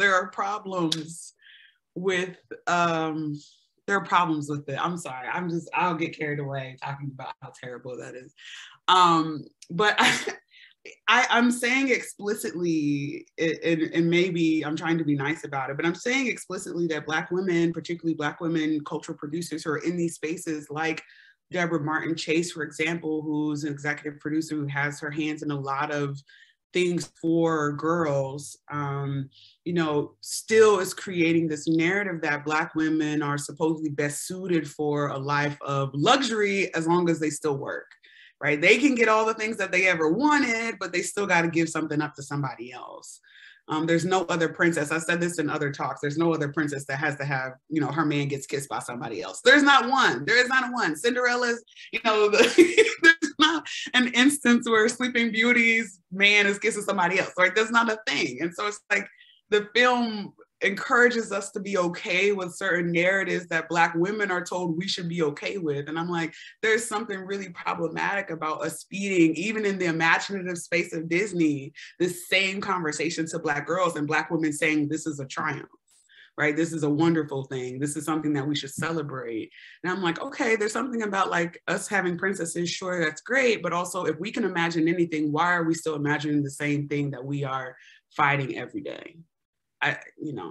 with it. I'm sorry. I'll get carried away talking about how terrible that is. But I'm saying explicitly, and maybe I'm trying to be nice about it, but I'm saying explicitly that Black women, particularly Black women cultural producers who are in these spaces, like Deborah Martin Chase, for example, who's an executive producer who has her hands in a lot of things for girls, you know, still is creating this narrative that Black women are supposedly best suited for a life of luxury as long as they still work. Right? They can get all the things that they ever wanted, but they still got to give something up to somebody else. There's no other princess. I said this in other talks. There's no other princess that has to have, you know, her man gets kissed by somebody else. There's not one. There is not one. Cinderella's, you know, there's not an instance where Sleeping Beauty's man is kissing somebody else. Right? That's not a thing. And so it's like the film encourages us to be okay with certain narratives that Black women are told we should be okay with. And I'm like, there's something really problematic about us feeding, even in the imaginative space of Disney, this same conversation to Black girls, and Black women saying this is a triumph, right? This is a wonderful thing. This is something that we should celebrate. And I'm like, okay, there's something about like us having princesses, sure, that's great. But also, if we can imagine anything, why are we still imagining the same thing that we are fighting every day? Yeah.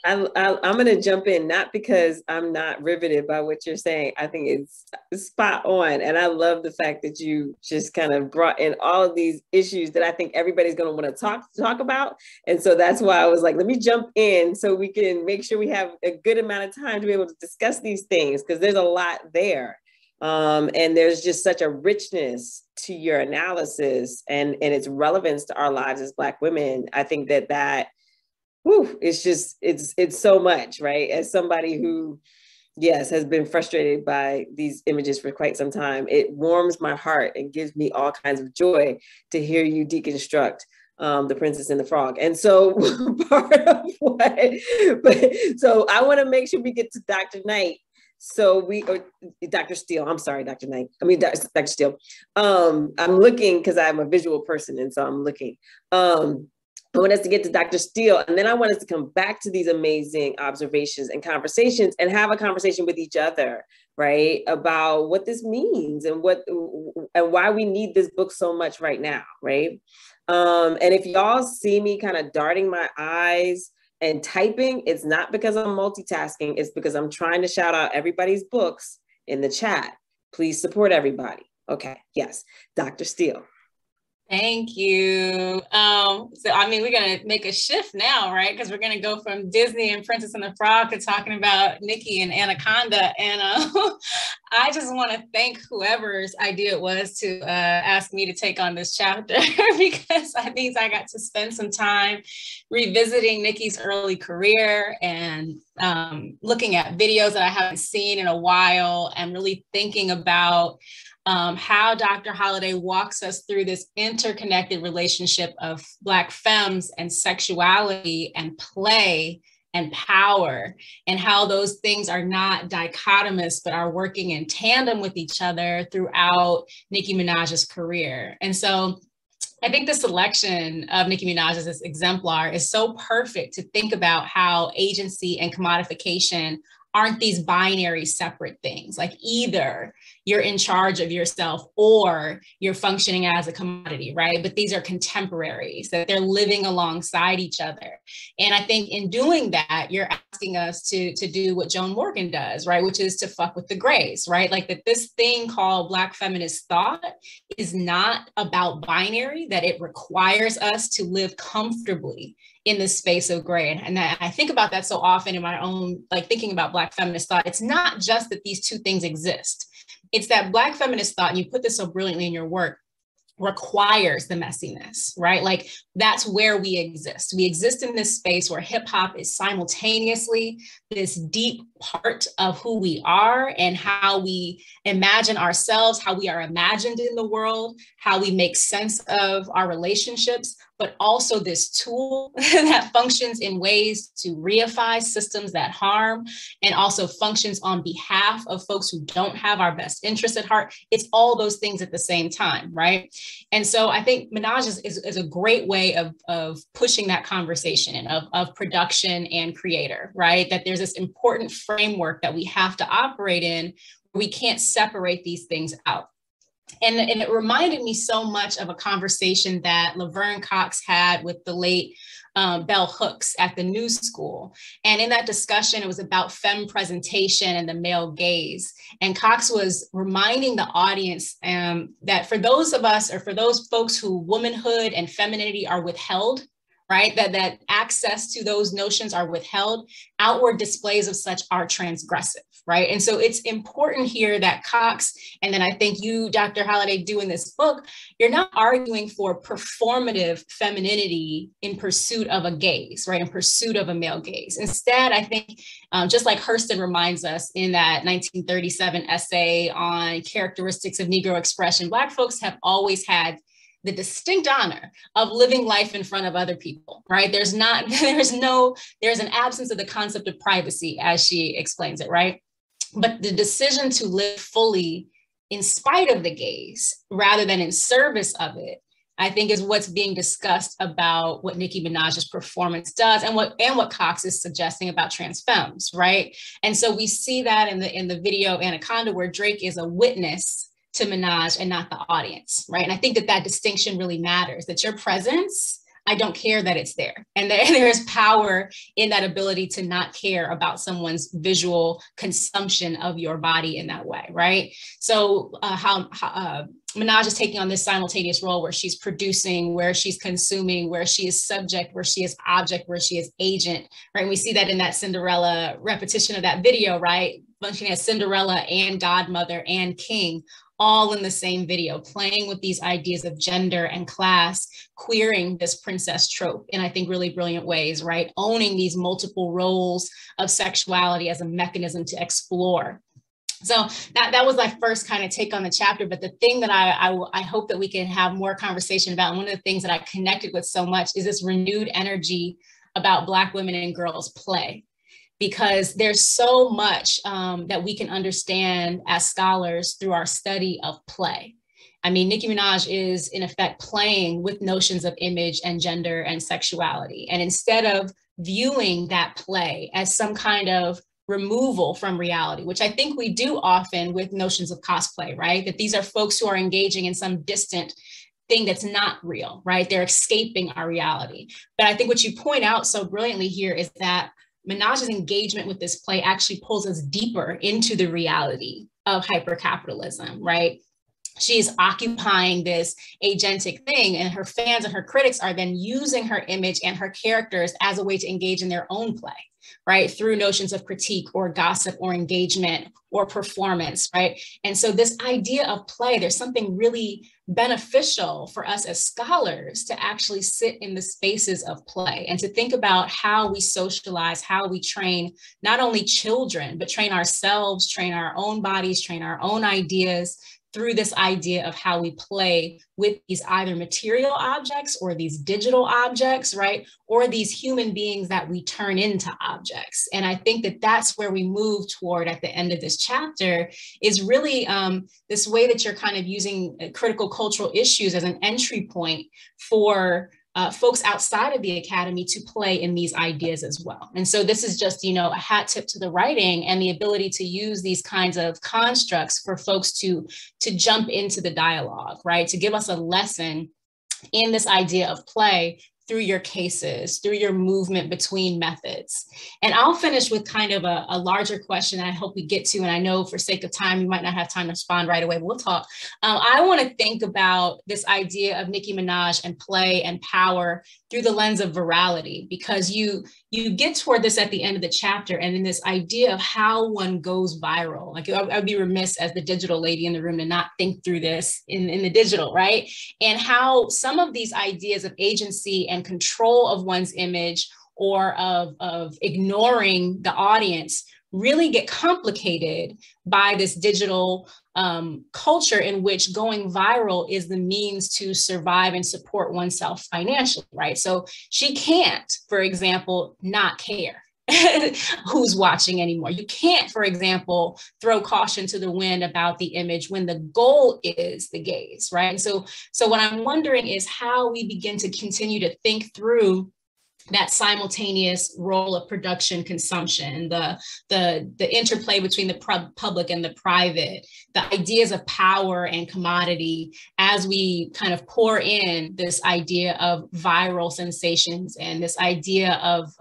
I'm going to jump in, not because I'm not riveted by what you're saying. I think it's spot on. And I love the fact that you just kind of brought in all of these issues that I think everybody's going to want to talk about. And so that's why I was like, let me jump in so we can make sure we have a good amount of time to be able to discuss these things, because there's a lot there. And there's just such a richness to your analysis and its relevance to our lives as Black women. I think that it's so much, right? As somebody who, yes, has been frustrated by these images for quite some time. It warms my heart and gives me all kinds of joy to hear you deconstruct The Princess and the Frog. And so part of what, so I want to make sure we get to Dr. Knight. So or Dr. Steele, I'm sorry, Dr. Knight. I mean, Dr. Steele. I'm looking because I'm a visual person, and so I'm looking. I want us to get to Dr. Steele, and then I want us to come back to these amazing observations and conversations and have a conversation with each other, right? About what this means and why we need this book so much right now, right? And if y'all see me kind of darting my eyes and typing, it's not because I'm multitasking, it's because I'm trying to shout out everybody's books in the chat. Please support everybody. Okay, yes, Dr. Steele.
Thank you. So, I mean, we're going to make a shift now, right? Because we're going to go from Disney and Princess and the Frog to talking about Nicki and Anaconda. And I just want to thank whoever's idea it was to ask me to take on this chapter, because I think I got to spend some time revisiting Nicki's early career and looking at videos that I haven't seen in a while, and really thinking about how Dr. Halliday walks us through this interconnected relationship of Black femmes and sexuality and play and power, and how those things are not dichotomous, but are working in tandem with each other throughout Nicki Minaj's career. And so I think the selection of Nicki Minaj as this exemplar is so perfect to think about how agency and commodification aren't these binary separate things. Like either you're in charge of yourself or you're functioning as a commodity, right? But these are contemporaries, that they're living alongside each other. And I think in doing that, you're asking us to do what Joan Morgan does, right? Which is to fuck with the grays, right? Like that this thing called Black feminist thought is not about binary, that it requires us to live comfortably in this space of gray. And I think about that so often in my own, like thinking about Black feminist thought. It's not just that these two things exist. It's that Black feminist thought, and you put this so brilliantly in your work, requires the messiness, right? Like that's where we exist. We exist in this space where hip hop is simultaneously this deep part of who we are and how we imagine ourselves, how we are imagined in the world, how we make sense of our relationships, but also this tool that functions in ways to reify systems that harm, and also functions on behalf of folks who don't have our best interests at heart. It's all those things at the same time, right? And so I think Minaj is a great way of pushing that conversation of production and creator, right? That there's this important framework that we have to operate in. We can't separate these things out. And it reminded me so much of a conversation that Laverne Cox had with the late Bell Hooks at the New School. And in that discussion, it was about femme presentation and the male gaze. And Cox was reminding the audience that for those of us, or for those folks who womanhood and femininity are withheld, right? That access to those notions are withheld, outward displays of such are transgressive, right? And so it's important here that Cox, and then I think you, Dr. Halliday, do in this book, you're not arguing for performative femininity in pursuit of a gaze, right? In pursuit of a male gaze. Instead, I think, just like Hurston reminds us in that 1937 essay on characteristics of Negro expression, Black folks have always had the distinct honor of living life in front of other people, right? There's an absence of the concept of privacy, as she explains it, right? But the decision to live fully in spite of the gaze, rather than in service of it, I think is what's being discussed about what Nicki Minaj's performance does, and what Cox is suggesting about trans femmes, right? And so we see that in the video Anaconda, where Drake is a witness to Minaj and not the audience, right? And I think that distinction really matters, that your presence, I don't care that it's there. And there is power in that ability to not care about someone's visual consumption of your body in that way, right? So how Minaj is taking on this simultaneous role where she's producing, where she's consuming, where she is subject, where she is object, where she is agent, right? And we see that in that Cinderella repetition of that video, right? Functioning as Cinderella and godmother and king, all in the same video, playing with these ideas of gender and class, queering this princess trope in, I think, really brilliant ways, right? Owning these multiple roles of sexuality as a mechanism to explore. So that was my first kind of take on the chapter. But the thing that I hope that we can have more conversation about, and one of the things that I connected with so much, is this renewed energy about Black women and girls play. Because there's so much that we can understand as scholars through our study of play. I mean, Nicki Minaj is in effect playing with notions of image and gender and sexuality. And instead of viewing that play as some kind of removal from reality, which I think we do often with notions of cosplay, right? That these are folks who are engaging in some distant thing that's not real, right? They're escaping our reality. But I think what you point out so brilliantly here is that Minaj's engagement with this play actually pulls us deeper into the reality of hypercapitalism, right? She's occupying this agentic thing, and her fans and her critics are then using her image and her characters as a way to engage in their own play, right? Through notions of critique or gossip or engagement or performance, right? And so this idea of play, there's something really beneficial for us as scholars to actually sit in the spaces of play and to think about how we socialize, how we train not only children, but train ourselves, train our own bodies, train our own ideas through this idea of how we play with these either material objects or these digital objects, right? Or these human beings that we turn into objects. And I think that that's where we move toward at the end of this chapter, is really this way that you're kind of using critical cultural issues as an entry point for folks outside of the academy to play in these ideas as well. And so this is just, you know, a hat tip to the writing and the ability to use these kinds of constructs for folks to jump into the dialogue, right? To give us a lesson in this idea of play through your cases, through your movement between methods. And I'll finish with kind of a larger question I hope we get to, and I know for sake of time, you might not have time to respond right away, but we'll talk. I wanna think about this idea of Nicki Minaj and play and power through the lens of virality, because you get toward this at the end of the chapter, and in this idea of how one goes viral. Like I'd be remiss as the digital lady in the room to not think through this in the digital, right? And how some of these ideas of agency and control of one's image or of ignoring the audience really get complicated by this digital culture in which going viral is the means to survive and support oneself financially, right? So she can't, for example, not care who's watching anymore. You can't, for example, throw caution to the wind about the image when the goal is the gaze, right? And so what I'm wondering is how we begin to continue to think through that simultaneous role of production consumption, the interplay between the public and the private, the ideas of power and commodity, as we kind of pour in this idea of viral sensations and this idea of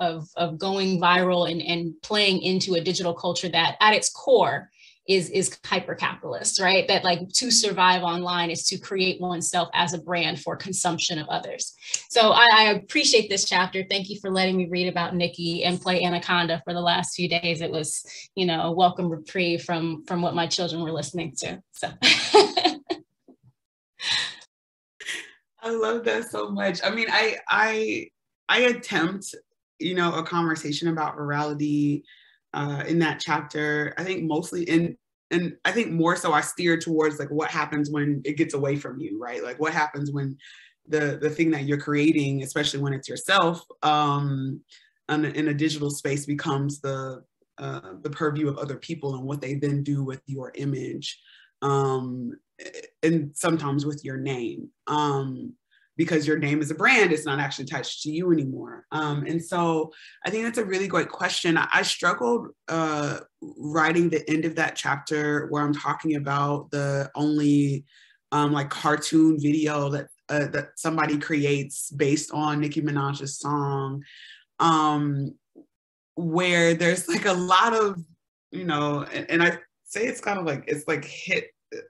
going viral and playing into a digital culture that at its core is hyper-capitalist, right? That like to survive online is to create oneself as a brand for consumption of others. So I appreciate this chapter. Thank you for letting me read about Nicki and play Anaconda for the last few days. It was, you know, a welcome reprieve from what my children were listening to, so.
I love that so much. I mean, I attempt, you know, a conversation about virality in that chapter. I think mostly and I think more so I steer towards like what happens when it gets away from you, right? Like what happens when the thing that you're creating, especially when it's yourself, in a digital space becomes the purview of other people and what they then do with your image, and sometimes with your name. Because your name is a brand, it's not actually attached to you anymore. And so I think that's a really great question. I struggled writing the end of that chapter where I'm talking about the only like cartoon video that somebody creates based on Nicki Minaj's song, where there's like a lot of, you know, and I say it's kind of like, it's like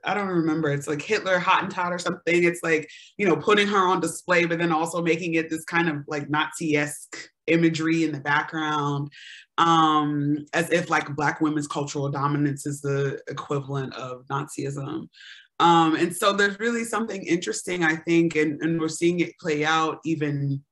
I don't remember, it's like Hitler Hottentot or something. It's like, you know, putting her on display, but then also making it this kind of like Nazi-esque imagery in the background, as if like Black women's cultural dominance is the equivalent of Nazism. And so there's really something interesting, I think, and we're seeing it play out even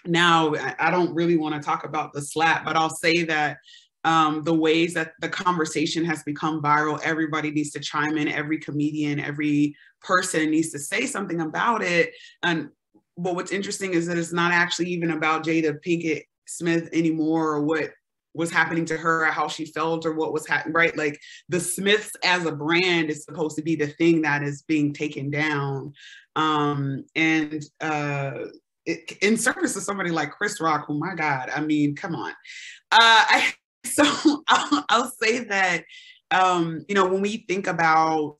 now. I don't really want to talk about the slap, but I'll say that the ways that the conversation has become viral, everybody needs to chime in, every comedian, every person needs to say something about it. But what's interesting is that it's not actually even about Jada Pinkett Smith anymore, or what was happening to her, or how she felt, or what was happening, right? Like the Smiths as a brand is supposed to be the thing that is being taken down. In service of somebody like Chris Rock, oh my God, I mean, come on. So I'll say that, you know, when we think about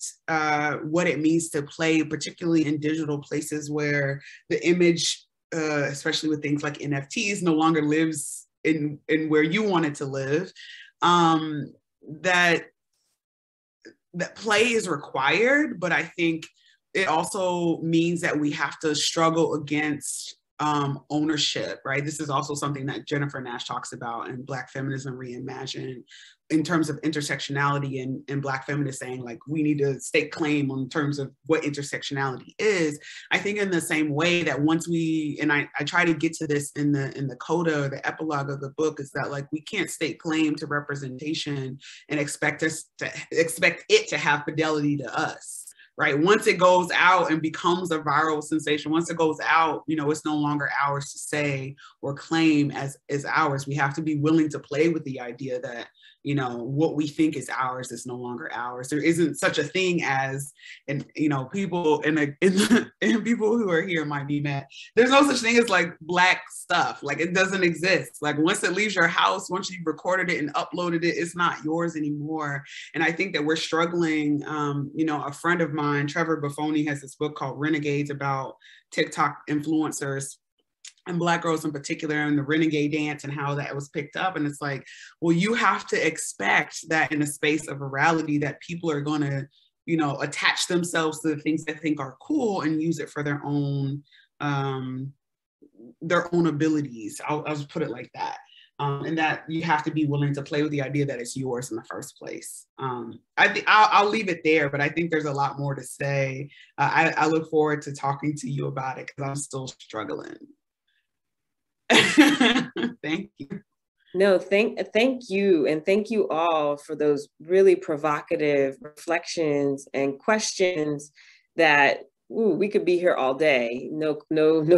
what it means to play, particularly in digital places where the image, especially with things like NFTs, no longer lives in where you want it to live, that play is required, but I think it also means that we have to struggle against ownership, right? This is also something that Jennifer Nash talks about in Black Feminism Reimagined, in terms of intersectionality, and Black feminists saying, like, we need to stake claim on terms of what intersectionality is. I think in the same way that once we, and I try to get to this in the coda, the epilogue of the book, is that, like, we can't stake claim to representation and expect it to have fidelity to us. Right. Once it goes out and becomes a viral sensation, once it goes out, you know, it's no longer ours to say or claim as ours. We have to be willing to play with the idea that, you know, what we think is ours is no longer ours. There isn't such a thing as, and you know, people and people who are here might be mad. There's no such thing as like Black stuff. Like, it doesn't exist. Like, once it leaves your house, once you've recorded it and uploaded it, it's not yours anymore. And I think that we're struggling. You know, a friend of mine, Trevor Buffoni, has this book called Renegades about TikTok influencers and Black girls in particular, and the renegade dance and how that was picked up. And it's like, well, you have to expect that in a space of virality that people are going to, you know, attach themselves to the things they think are cool and use it for their own abilities. I'll just put it like that. And that you have to be willing to play with the idea that it's yours in the first place. I'll leave it there, but I think there's a lot more to say. I look forward to talking to you about it because I'm still struggling. Thank you.
No, thank you. And thank you all for those really provocative reflections and questions that, we could be here all day. No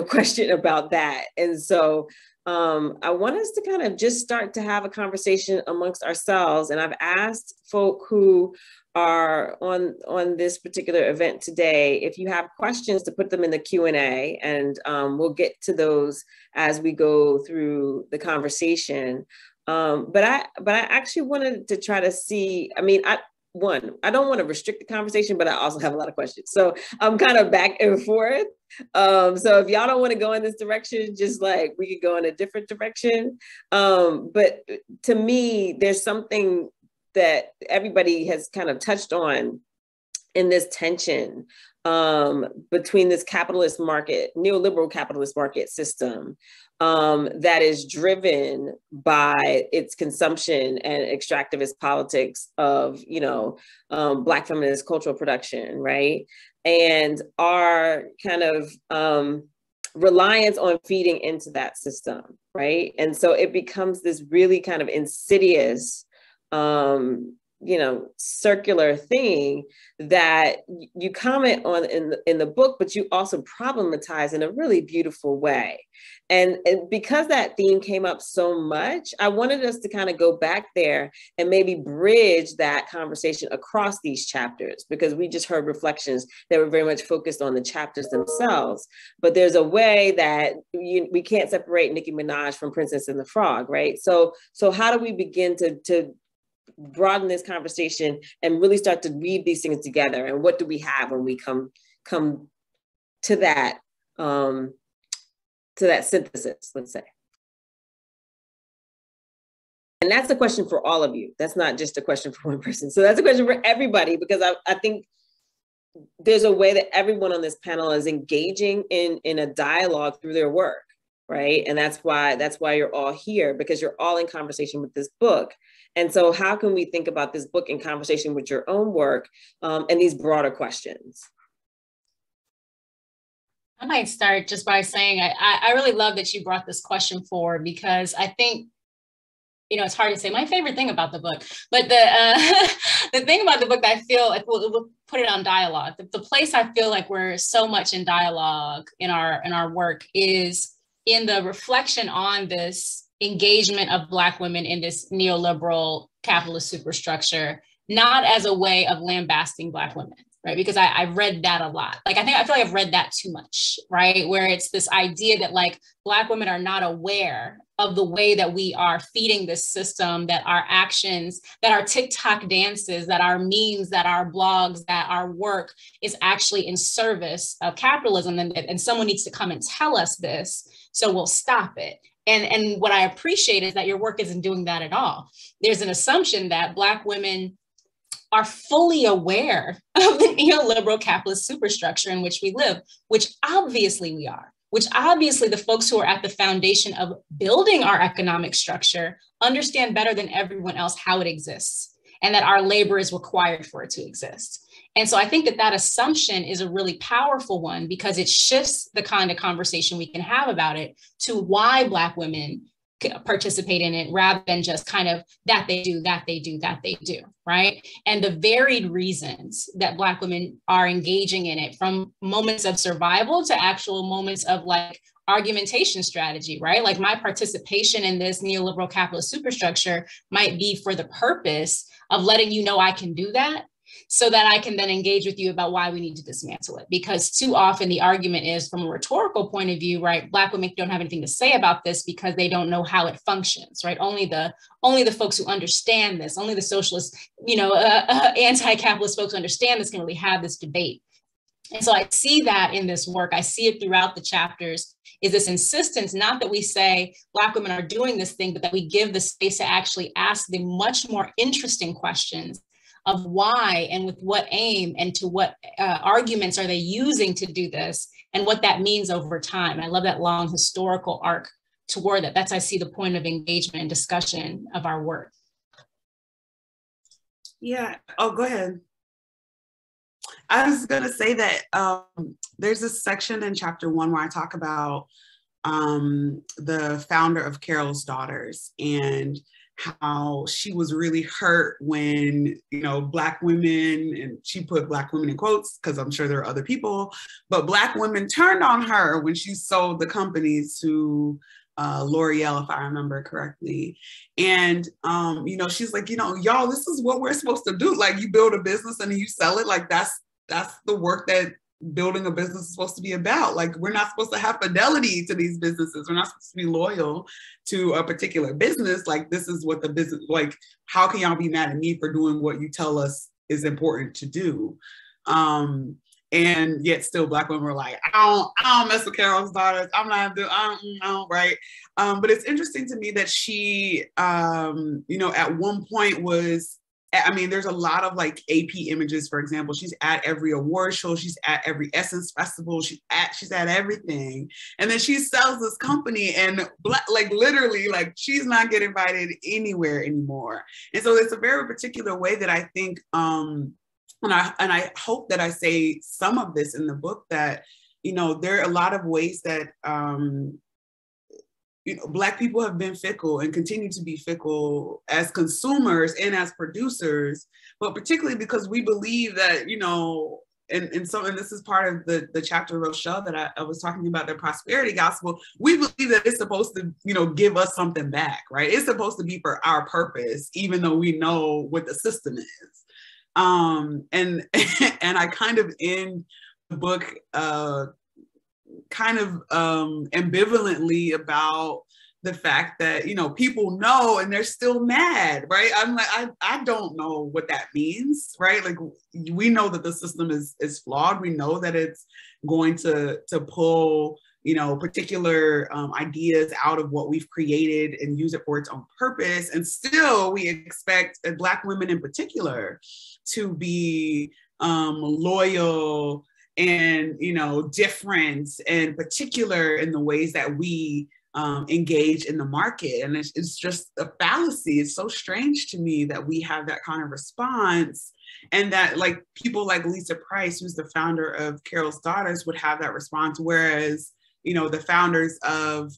question about that. And so I want us to kind of just start to have a conversation amongst ourselves. And I've asked folk who are on this particular event today, if you have questions, to put them in the Q&A, and we'll get to those as we go through the conversation. But I actually wanted to try to see, I mean, I don't want to restrict the conversation, but I also have a lot of questions. So I'm kind of back and forth. So if y'all don't want to go in this direction, just like we could go in a different direction. But to me, there's something that everybody has kind of touched on in this tension between this capitalist market, neoliberal capitalist market system that is driven by its consumption and extractivist politics of, you know, Black feminist cultural production, right? And our kind of reliance on feeding into that system, right? And so it becomes this really kind of insidious, you know, circular thing that you comment on in the book, but you also problematize in a really beautiful way. And because that theme came up so much, I wanted us to kind of go back there and maybe bridge that conversation across these chapters, because we just heard reflections that were very much focused on the chapters themselves. But there's a way that we can't separate Nicki Minaj from Princess and the Frog, right? So how do we begin to broaden this conversation and really start to weave these things together? And what do we have when we come to that synthesis, let's say? And that's a question for all of you. That's not just a question for one person. So that's a question for everybody, because I think there's a way that everyone on this panel is engaging in a dialogue through their work, right? And that's why you're all here, because you're all in conversation with this book. And so how can we think about this book in conversation with your own work and these broader questions?
I might start just by saying I really love that you brought this question forward, because I think, you know, it's hard to say my favorite thing about the book, but the thing about the book that I feel like we'll put it on dialogue. The place I feel like we're so much in dialogue in our work is in the reflection on this engagement of Black women in this neoliberal capitalist superstructure, not as a way of lambasting Black women. Right, because I've read that a lot. Like, I feel like I've read that too much, right? Where it's this idea that like Black women are not aware of the way that we are feeding this system, that our actions, that our TikTok dances, that our memes, that our blogs, that our work is actually in service of capitalism. And someone needs to come and tell us this, so we'll stop it. And what I appreciate is that your work isn't doing that at all. There's an assumption that Black women are fully aware of the neoliberal capitalist superstructure in which we live, which obviously we are, which obviously the folks who are at the foundation of building our economic structure understand better than everyone else how it exists, and that our labor is required for it to exist. And so I think that that assumption is a really powerful one, because it shifts the kind of conversation we can have about it to why Black women participate in it, rather than just kind of that they do, right? And the varied reasons that Black women are engaging in it, from moments of survival to actual moments of like argumentation strategy, right? Like my participation in this neoliberal capitalist superstructure might be for the purpose of letting you know I can do that, so that I can then engage with you about why we need to dismantle it. Because too often the argument is, from a rhetorical point of view, right, Black women don't have anything to say about this because they don't know how it functions, right? Only the folks who understand this, only the socialist, anti-capitalist folks who understand this can really have this debate. And so I see that in this work. I see it throughout the chapters, is this insistence, not that we say Black women are doing this thing, but that we give the space to actually ask the much more interesting questions of why and with what aim and to what arguments are they using to do this, and what that means over time. I love that long historical arc toward that. That's, I see, the point of engagement and discussion of our work.
Yeah, oh, go ahead. I was gonna say that there's a section in chapter 1 where I talk about the founder of Carol's Daughters, and how she was really hurt when, Black women, and she put Black women in quotes because I'm sure there are other people, but Black women turned on her when she sold the companies to L'Oreal, if I remember correctly. And, she's like, y'all, this is what we're supposed to do. Like, you build a business and then you sell it. Like, that's the work that building a business is supposed to be about. Like, we're not supposed to have fidelity to these businesses. We're not supposed to be loyal to a particular business. Like, this is what the business, like, how can y'all be mad at me for doing what you tell us is important to do? And yet still Black women were like, I don't mess with Carol's Daughters. I'm not doing, I don't, right? But it's interesting to me that she, at one point was, there's a lot of like AP images, for example. She's at every award show. She's at every Essence Festival. She's at everything. And then she sells this company, and literally, like, she's not getting invited anywhere anymore. And so it's a very particular way that I think, and I hope that I say some of this in the book, that, there are a lot of ways that, Black people have been fickle and continue to be fickle as consumers and as producers, but particularly because we believe that, and this is part of the chapter, Rochelle, that I was talking about, the prosperity gospel. We believe that it's supposed to, give us something back, right? It's supposed to be for our purpose, even though we know what the system is. And I kind of end the book ambivalently about the fact that, people know and they're still mad, right? I'm like, I don't know what that means, right? Like, we know that the system is flawed. We know that it's going to pull, particular ideas out of what we've created and use it for its own purpose. And still we expect Black women in particular to be loyal and, different and particular in the ways that we engage in the market. And it's just a fallacy. It's so strange to me that we have that kind of response, and that like people like Lisa Price, who's the founder of Carol's Daughters, would have that response. Whereas, you know, the founders of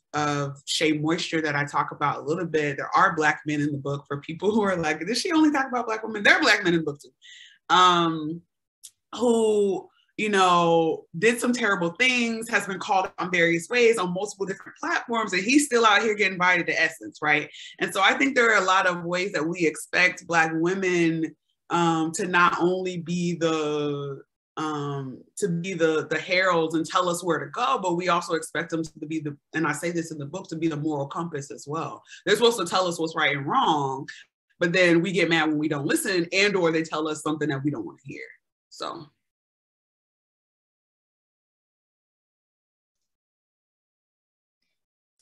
Shea Moisture that I talk about a little bit, there are Black men in the book, for people who are like, does she only talk about Black women? There are Black men in the book too, who, you know, did some terrible things, has been called out on various ways on multiple different platforms, and he's still out here getting invited to Essence, right? And so I think there are a lot of ways that we expect Black women to not only be the heralds and tell us where to go, but we also expect them to be the, and I say this in the book, to be the moral compass as well. They're supposed to tell us what's right and wrong, but then we get mad when we don't listen, and or they tell us something that we don't want to hear. So.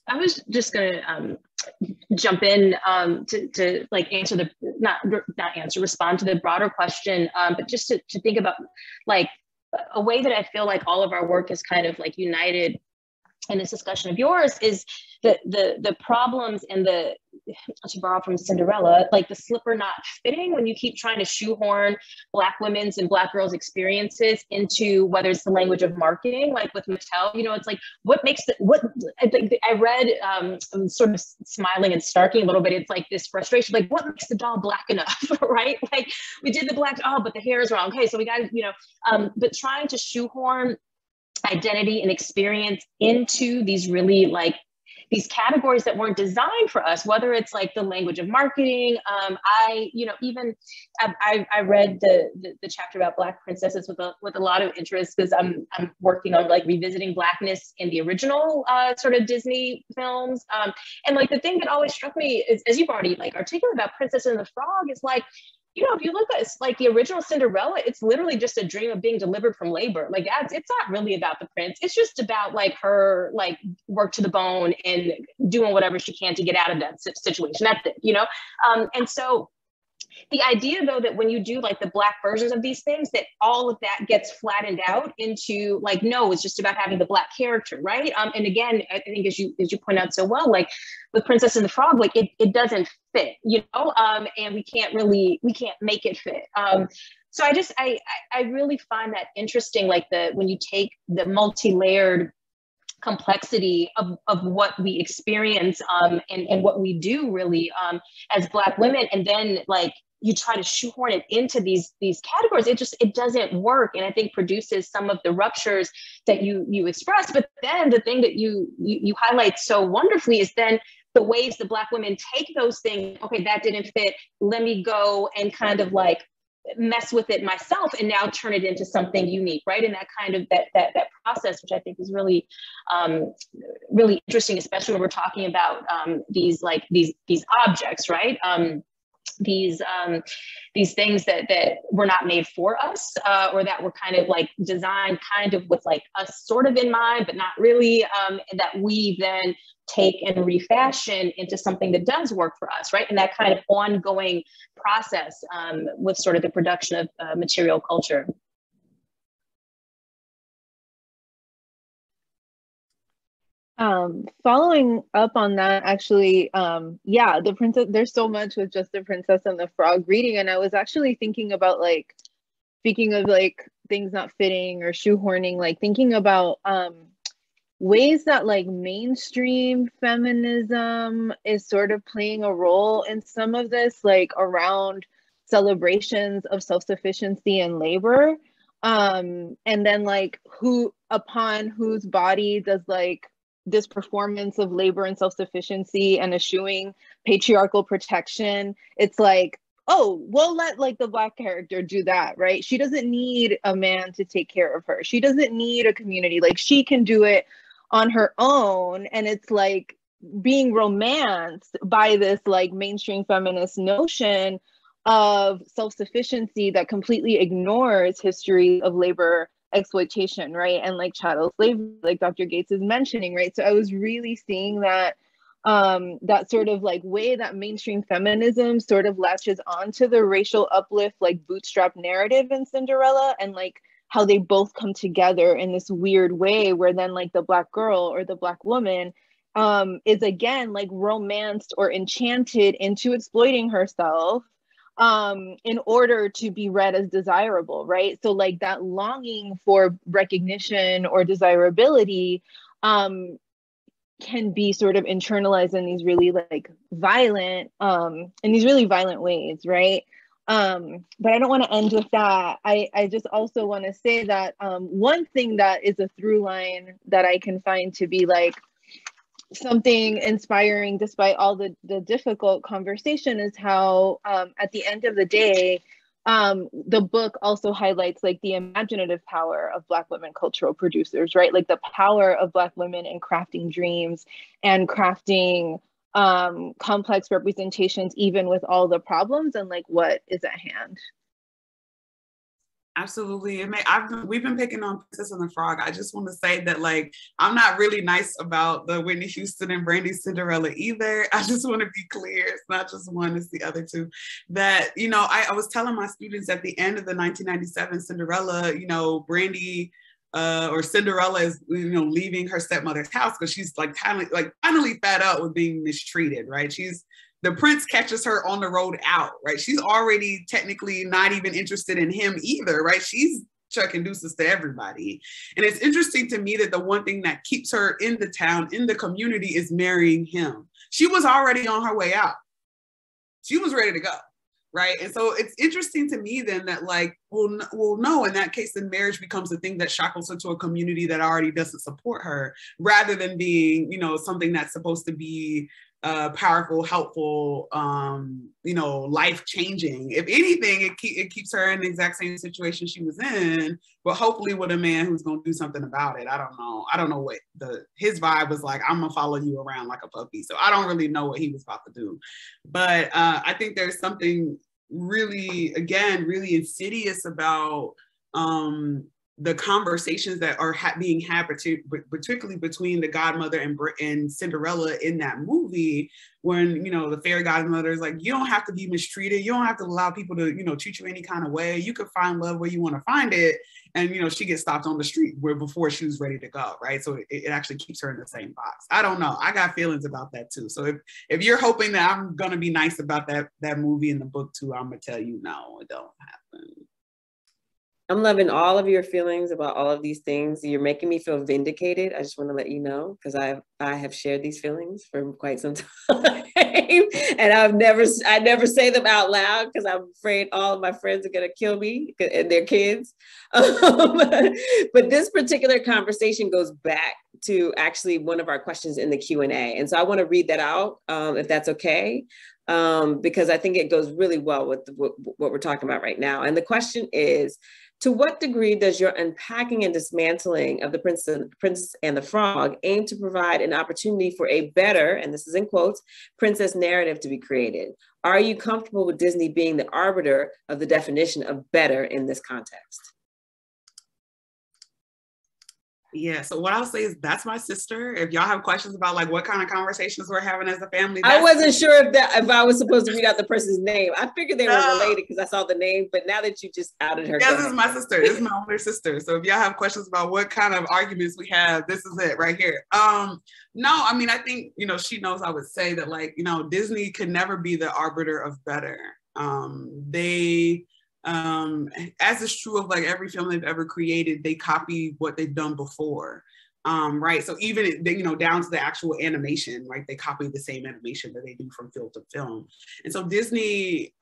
I was just gonna jump in to like answer the, respond to the broader question, but just to think about like a way that I feel like all of our work is kind of like united in this discussion of yours is the problems and the, to borrow from Cinderella, like the slipper not fitting when you keep trying to shoehorn Black women's and Black girls' experiences into whether it's the language of marketing, like with Mattel, you know, it's like, what makes the, what, I read, I'm sort of smiling and snarking a little bit, it's like this frustration, like what makes the doll Black enough, right? Like we did the Black, oh, but the hair is wrong. Okay, so we got to, you know, but trying to shoehorn identity and experience into these really like these categories that weren't designed for us, whether it's like the language of marketing. I read the chapter about Black princesses with a lot of interest, because I'm working on like revisiting Blackness in the original sort of Disney films. And like the thing that always struck me is, as you've already like articulated about Princess and the Frog, is like, you know, if you look at like the original Cinderella, it's literally just a dream of being delivered from labor. Like it's not really about the prince. It's just about like her like work to the bone and doing whatever she can to get out of that situation. That's it, you know? And so the idea though, that when you do like the Black versions of these things, that all of that gets flattened out into like, no, it's just about having the Black character, right? And again, I think as you point out so well, like with Princess and the Frog, like it doesn't fit, you know, and we can't make it fit. So I really find that interesting, like when you take the multi-layered complexity of what we experience and what we do really as Black women, and then like you try to shoehorn it into these categories, it doesn't work, and I think produces some of the ruptures that you express. But then the thing that you highlight so wonderfully is then the ways that Black women take those things. Okay, that didn't fit, let me go and kind of like mess with it myself and now turn it into something unique, right? And that kind of that process, which I think is really really interesting, especially when we're talking about these objects, right? These things that were not made for us, or that were kind of like designed kind of with like us sort of in mind, but not really, and that we then take and refashion into something that does work for us, right? And that kind of ongoing process with sort of the production of material culture.
Following up on that, actually, yeah, the princess, there's so much with just the Princess and the Frog reading. And I was actually thinking about like, speaking of like things not fitting or shoehorning, like thinking about ways that like mainstream feminism is sort of playing a role in some of this, like around celebrations of self-sufficiency and labor. And then like upon whose body does like this performance of labor and self-sufficiency and eschewing patriarchal protection, it's like, oh, we'll let like the Black character do that, right? She doesn't need a man to take care of her. She doesn't need a community. Like she can do it on her own. And it's like being romanced by this like mainstream feminist notion of self-sufficiency that completely ignores history of labor exploitation, right? And like chattel slavery, like Dr. Gates is mentioning, right? So I was really seeing that that sort of like way that mainstream feminism sort of latches onto the racial uplift, like bootstrap narrative in Cinderella, and like how they both come together in this weird way where then like the Black girl or the Black woman is again like romanced or enchanted into exploiting herself in order to be read as desirable, right? So like that longing for recognition or desirability can be sort of internalized in these really like violent, in these really violent ways, right? But I don't want to end with that. I just also want to say that one thing that is a through line that I can find to be like something inspiring despite all the difficult conversation is how at the end of the day, the book also highlights like the imaginative power of Black women cultural producers, right? Like the power of Black women in crafting dreams and crafting complex representations, even with all the problems and like what is at hand.
Absolutely. We've been picking on Princess and the Frog. I just want to say that, like, I'm not really nice about the Whitney Houston and Brandy Cinderella either. I just want to be clear. It's not just one, it's the other two. That, you know, I was telling my students at the end of the 1997 Cinderella, you know, Brandy or Cinderella is, you know, leaving her stepmother's house because she's like finally fed up with being mistreated, right? The prince catches her on the road out, right? She's already technically not even interested in him either, right? She's chucking deuces to everybody. And it's interesting to me that the one thing that keeps her in the town, in the community, is marrying him. She was already on her way out. She was ready to go, right? And so it's interesting to me then that like, well, no, in that case, then marriage becomes the thing that shackles her to a community that already doesn't support her, rather than being, you know, something that's supposed to be powerful, helpful, you know, life-changing. If anything, it keeps her in the exact same situation she was in, but hopefully with a man who's going to do something about it. I don't know what his vibe was like. I'm gonna follow you around like a puppy. So I don't really know what he was about to do. But I think there's something really, again, really insidious about the conversations that are being had, particularly between the godmother and Cinderella in that movie, when, you know, the fairy godmother is like, you don't have to be mistreated. You don't have to allow people to, you know, treat you any kind of way. You can find love where you want to find it. And, you know, she gets stopped on the street before she was ready to go, right? So it actually keeps her in the same box. I don't know. I got feelings about that too. So if you're hoping that I'm going to be nice about that movie and the book too, I'm going to tell you, no, it don't happen.
I'm loving all of your feelings about all of these things. You're making me feel vindicated. I just want to let you know, because I have shared these feelings for quite some time. And I never say them out loud because I'm afraid all of my friends are going to kill me and their kids. But this particular conversation goes back to actually one of our questions in the Q&A. And so I want to read that out, if that's okay. Because I think it goes really well with what we're talking about right now. And the question is, to what degree does your unpacking and dismantling of the Princess and the Frog aim to provide an opportunity for a better, and this is in quotes, princess narrative to be created? Are you comfortable with Disney being the arbiter of the definition of better in this context?
Yeah, so what I'll say is that's my sister. If y'all have questions about like what kind of conversations we're having as a family.
I wasn't sure if I was supposed to read out the person's name. I figured they were related because I saw the name, but now that you just outed her.
Yeah, this is my sister. This is my older sister. So if y'all have questions about what kind of arguments we have, this is it right here. No, I mean, I think, you know, she knows I would say that, like, you know, Disney could never be the arbiter of better. As is true of like every film they've ever created, they copy what they've done before, right? So even, you know, down to the actual animation, right? They copy the same animation that they do from film to film. And so Disney,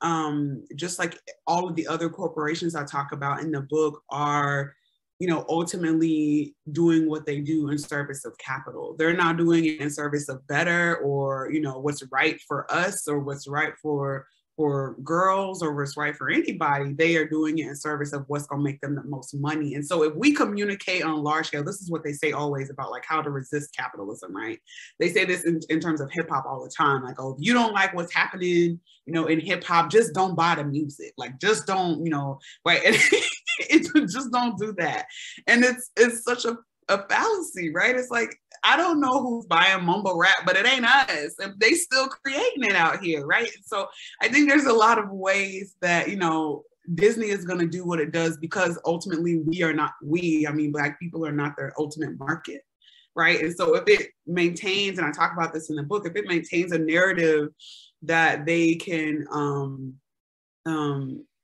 just like all of the other corporations I talk about in the book, are, you know, ultimately doing what they do in service of capital. They're not doing it in service of better, or, you know, what's right for us, or what's right for girls, or what's right for anybody. They are doing it in service of what's going to make them the most money. And so if we communicate on a large scale, this is what they say always about like how to resist capitalism, right? They say this in terms of hip hop all the time. Like, oh, if you don't like what's happening, you know, in hip hop, just don't buy the music. Like, just don't, you know, right? Just don't do that. And it's such a fallacy, right? It's like, I don't know who's buying mumble rap, but it ain't us. And they still creating it out here, right? So I think there's a lot of ways that, you know, Disney is going to do what it does because ultimately Black people are not their ultimate market, right? And so if it maintains, and I talk about this in the book, if it maintains a narrative that they can,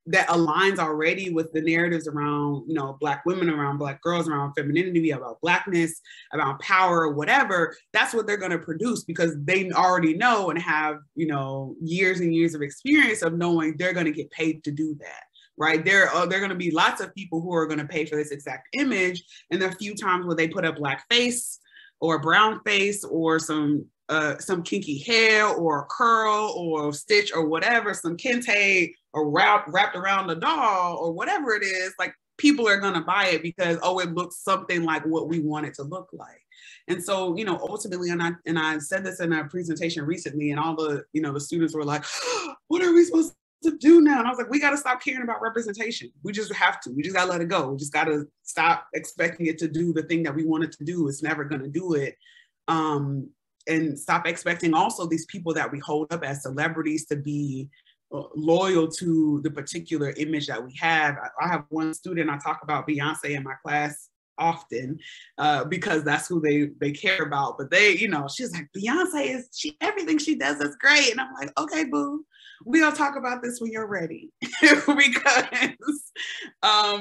that aligns already with the narratives around, you know, Black women, around Black girls, around femininity, about Blackness, about power, whatever, that's what they're going to produce, because they already know and have, you know, years and years of experience of knowing they're going to get paid to do that. Right. There are going to be lots of people who are going to pay for this exact image. And the few times where they put a Black face or a brown face or some kinky hair or a curl or a stitch or whatever, some kente or wrapped around the doll or whatever it is, like, people are going to buy it because, oh, it looks something like what we want it to look like. And so, you know, ultimately, and I said this in a presentation recently, and all the, you know, the students were like, what are we supposed to do now? And I was like, we got to stop caring about representation. We just have to. We just got to let it go. We just got to stop expecting it to do the thing that we want it to do. It's never going to do it. And stop expecting also these people that we hold up as celebrities to be loyal to the particular image that we have. I have one student, I talk about Beyonce in my class often because that's who they care about. But they, you know, she's like, Beyonce everything she does is great. And I'm like, okay, boo, we'll talk about this when you're ready. Because,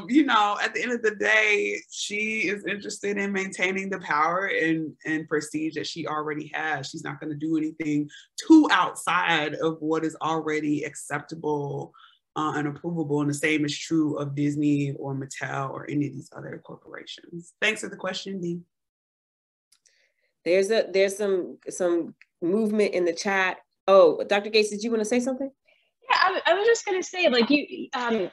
you know, at the end of the day, she is interested in maintaining the power and prestige that she already has. She's not going to do anything too outside of what is already acceptable and approvable. And the same is true of Disney or Mattel or any of these other corporations. Thanks for the question, Dee.
There's some movement in the chat. Oh, Dr. Gates, did you want to say something?
Yeah, I was just going to say, like, I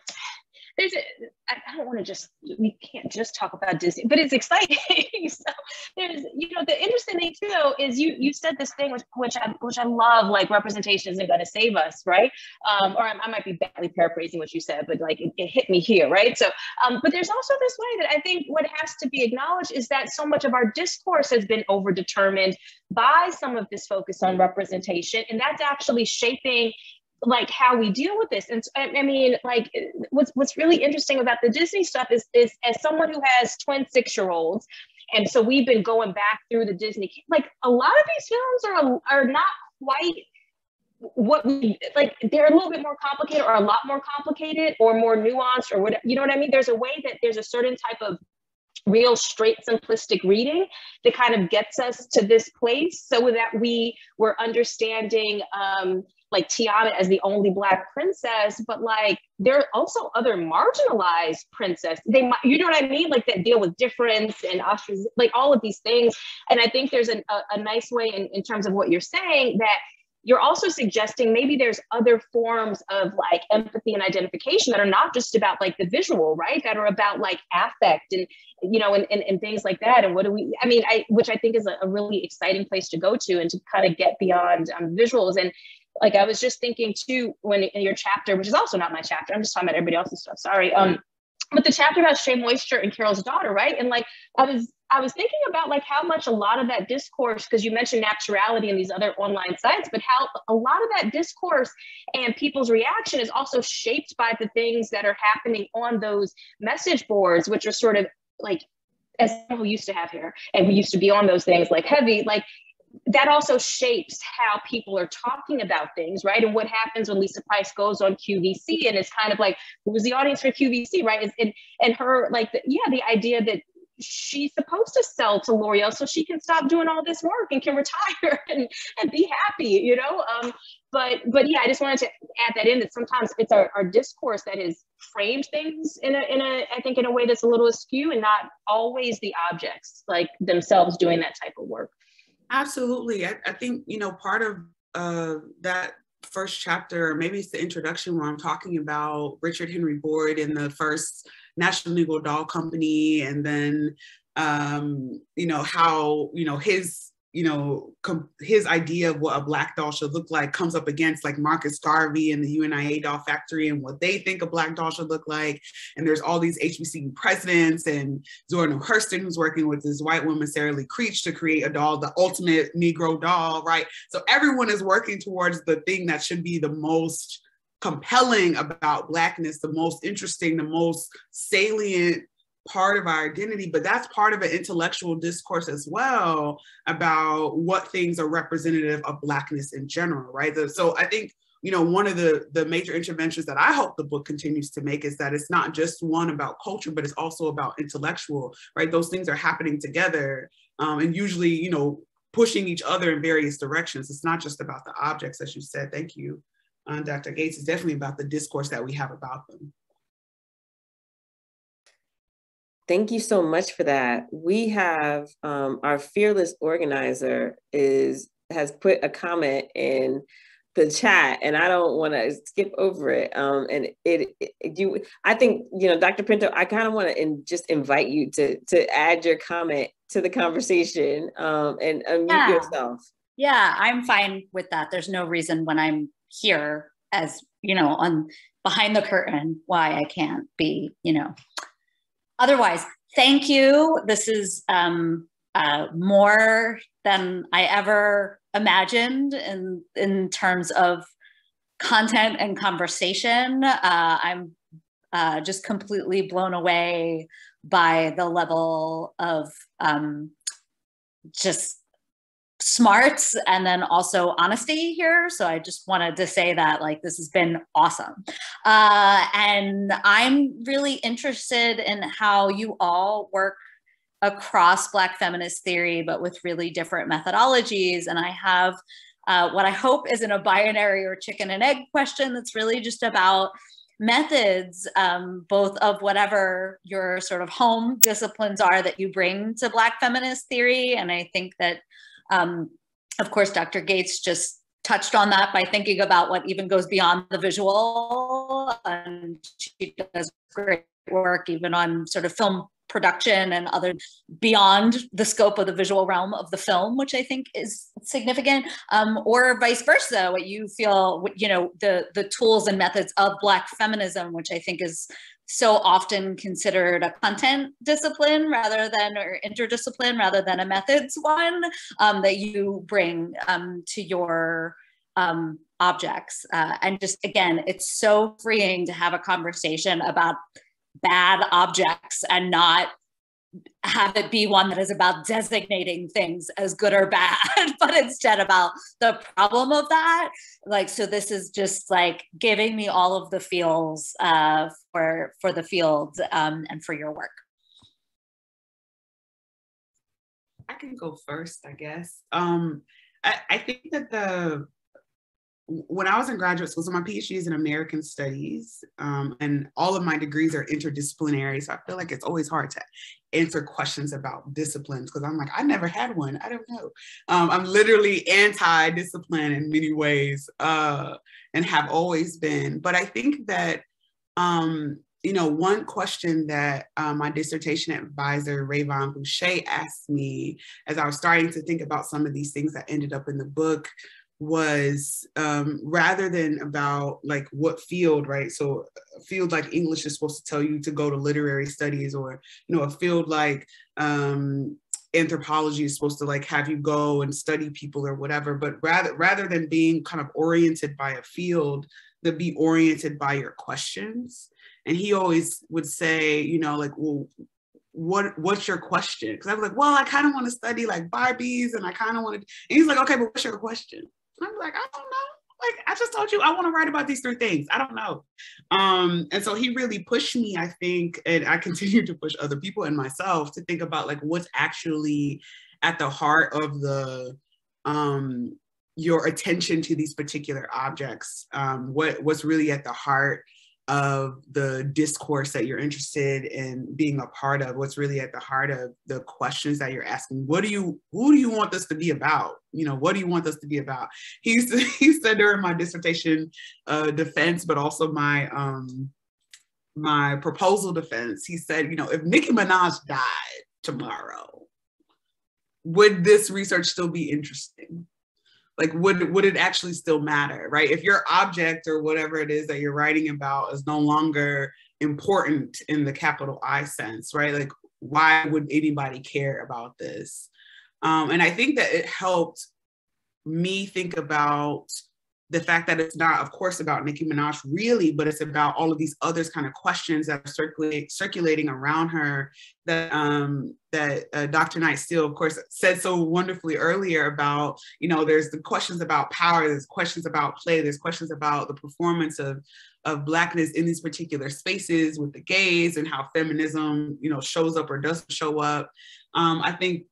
don't want to we can't just talk about Disney, but it's exciting. So there's, you know, the interesting thing too is you said this thing which I love, like, representation isn't going to save us, right? Or I might be badly paraphrasing what you said, but like it hit me here, right? So, but there's also this way that I think what has to be acknowledged is that so much of our discourse has been overdetermined by some of this focus on representation, and that's actually shaping, like, how we deal with this. And I mean, like, what's really interesting about the Disney stuff is as someone who has twin 6-year-olds, and so we've been going back through the Disney, like, a lot of these films are not quite what we, like, they're a little bit more complicated, or a lot more complicated, or more nuanced, or whatever, you know what I mean? There's a way that there's a certain type of real straight simplistic reading that kind of gets us to this place, so that we were understanding like Tiana as the only Black princess, but like there are also other marginalized princesses. They might, you know what I mean? Like, that deal with difference and ostracism, like all of these things. And I think there's a nice way in terms of what you're saying, that you're also suggesting maybe there's other forms of like empathy and identification that are not just about like the visual, right? That are about like affect and, you know, and things like that. And what do we, I mean, which I think is a really exciting place to go to and to kind of get beyond visuals. And like, I was just thinking too, when in your chapter, which is also not my chapter, I'm just talking about everybody else's stuff, sorry. But the chapter about Shea Moisture and Carol's daughter, right? And like, I was thinking about like how much a lot of that discourse, because you mentioned naturality and these other online sites, but how a lot of that discourse and people's reaction is also shaped by the things that are happening on those message boards, which are sort of like, as we used to have here, and we used to be on those things like heavy, like, that also shapes how people are talking about things, right? And what happens when Lisa Price goes on QVC, and it's kind of like, who was the audience for QVC, right? And her, like, the idea that she's supposed to sell to L'Oreal so she can stop doing all this work and can retire and be happy, you know? But yeah, I just wanted to add that in, that sometimes it's our discourse that has framed things in a way that's a little askew, and not always the objects like themselves doing that type of work.
Absolutely. I think, you know, part of that first chapter, or maybe it's the introduction, where I'm talking about Richard Henry Boyd and the first National Negro Doll Company, and then, you know, how, you know, his idea of what a Black doll should look like comes up against like Marcus Garvey and the UNIA doll factory and what they think a Black doll should look like. And there's all these HBCU presidents, and Zora Neale Hurston, who's working with this white woman, Sarah Lee Creech, to create a doll, the ultimate Negro doll, right? So everyone is working towards the thing that should be the most compelling about Blackness, the most interesting, the most salient part of our identity, but that's part of an intellectual discourse as well about what things are representative of Blackness in general, right? So I think, one of the major interventions that I hope the book continues to make is that it's not just one about culture, but it's also about intellectual, right? Those things are happening together, and usually, pushing each other in various directions. It's not just about the objects, as you said. Thank you, Dr. Gates. It's definitely about the discourse that we have about them.
Thank you so much for that. We have our fearless organizer has put a comment in the chat, and I don't want to skip over it. I think, Dr. Pinto, I kind of want to just invite you to add your comment to the conversation and unmute yourself.
Yeah, I'm fine with that. There's no reason when I'm here as, on behind the curtain why I can't be, otherwise. Thank you. This is more than I ever imagined in terms of content and conversation. I'm just completely blown away by the level of just smarts and then also honesty here. So I just wanted to say that this has been awesome. And I'm really interested in how you all work across Black feminist theory, but with really different methodologies. And I have what I hope isn't a binary or chicken and egg question that's really just about methods, both of whatever your sort of home disciplines are that you bring to Black feminist theory. And I think that, of course, Dr. Gates just touched on that by thinking about what even goes beyond the visual. And she does great work even on sort of film production and other beyond the scope of the visual realm of the film, which I think is significant, or vice versa, what you feel, the tools and methods of Black feminism, which I think is so often considered a content discipline or interdiscipline rather than a methods one, that you bring to your objects. And just, again, it's so freeing to have a conversation about bad objects and not have it be one that is about designating things as good or bad, but instead about the problem of that. So this is just giving me all of the feels for the field and for your work.
I can go first, I guess. I think that when I was in graduate school, so my PhD is in American Studies, and all of my degrees are interdisciplinary. So I feel like it's always hard to answer questions about disciplines because I'm I never had one. I don't know. I'm literally anti-discipline in many ways, and have always been. But I think that, one question that my dissertation advisor, Rayvon Boucher, asked me as I was starting to think about some of these things that ended up in the book was rather than about what field, right? So a field like English is supposed to tell you to go to literary studies, or a field like anthropology is supposed to have you go and study people or whatever. But rather than being kind of oriented by a field, to be oriented by your questions. And he always would say, well, what's your question? Because I was well, I kind of want to study Barbies, and I kind of want to. And he's okay, but what's your question? I'm I don't know. I just told you I want to write about these 3 things. I don't know. And so he really pushed me, I think, and I continue to push other people and myself to think about what's actually at the heart of the your attention to these particular objects. What's really at the heart of the discourse that you're interested in being a part of, what's really at the heart of the questions that you're asking. Who do you want this to be about? What do you want this to be about? He said during my dissertation defense, but also my my proposal defense, he said, if Nicki Minaj died tomorrow, would this research still be interesting? Would it actually still matter, right? If your object or whatever it is that you're writing about is no longer important in the capital I sense, right? Why would anybody care about this? And I think that it helped me think about the fact that it's not, of course, about Nicki Minaj really, but it's about all of these other kind of questions that are circulating around her that Dr. Knight Steele, of course, said so wonderfully earlier about, you know, there's the questions about power, there's questions about play, there's questions about the performance of Blackness in these particular spaces with the gays and how feminism, you know, shows up or doesn't show up. I think,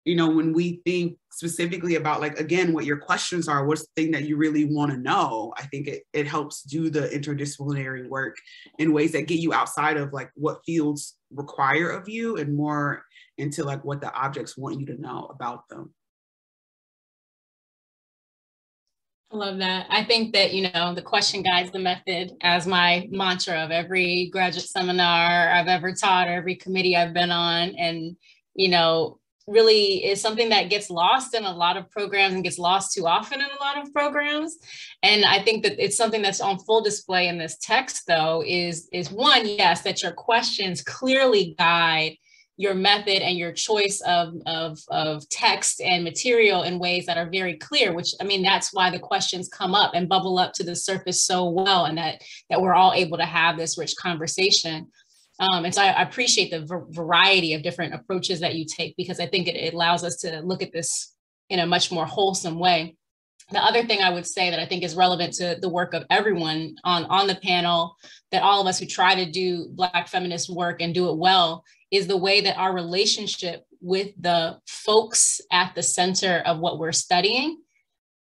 you know, when we think specifically about, like, again, what your questions are, what's the thing that you really want to know, I think it helps do the interdisciplinary work in ways that get you outside of like what fields require of you and more into like what the objects want you to know about them.
I love that. I think that, you know, the question guides the method as my mantra of every graduate seminar I've ever taught or every committee I've been on. And, you know, really is something that gets lost in a lot of programs and gets lost too often in a lot of programs. And I think that it's something that's on full display in this text, though, is one, yes, that your questions clearly guide your method and your choice of text and material in ways that are very clear, which, I mean, that's why the questions come up and bubble up to the surface so well, and that we're all able to have this rich conversation. And so I appreciate the variety of different approaches that you take, because I think it allows us to look at this in a much more wholesome way. The other thing I would say that I think is relevant to the work of everyone on the panel, that all of us who try to do Black feminist work and do it well, is the way that our relationship with the folks at the center of what we're studying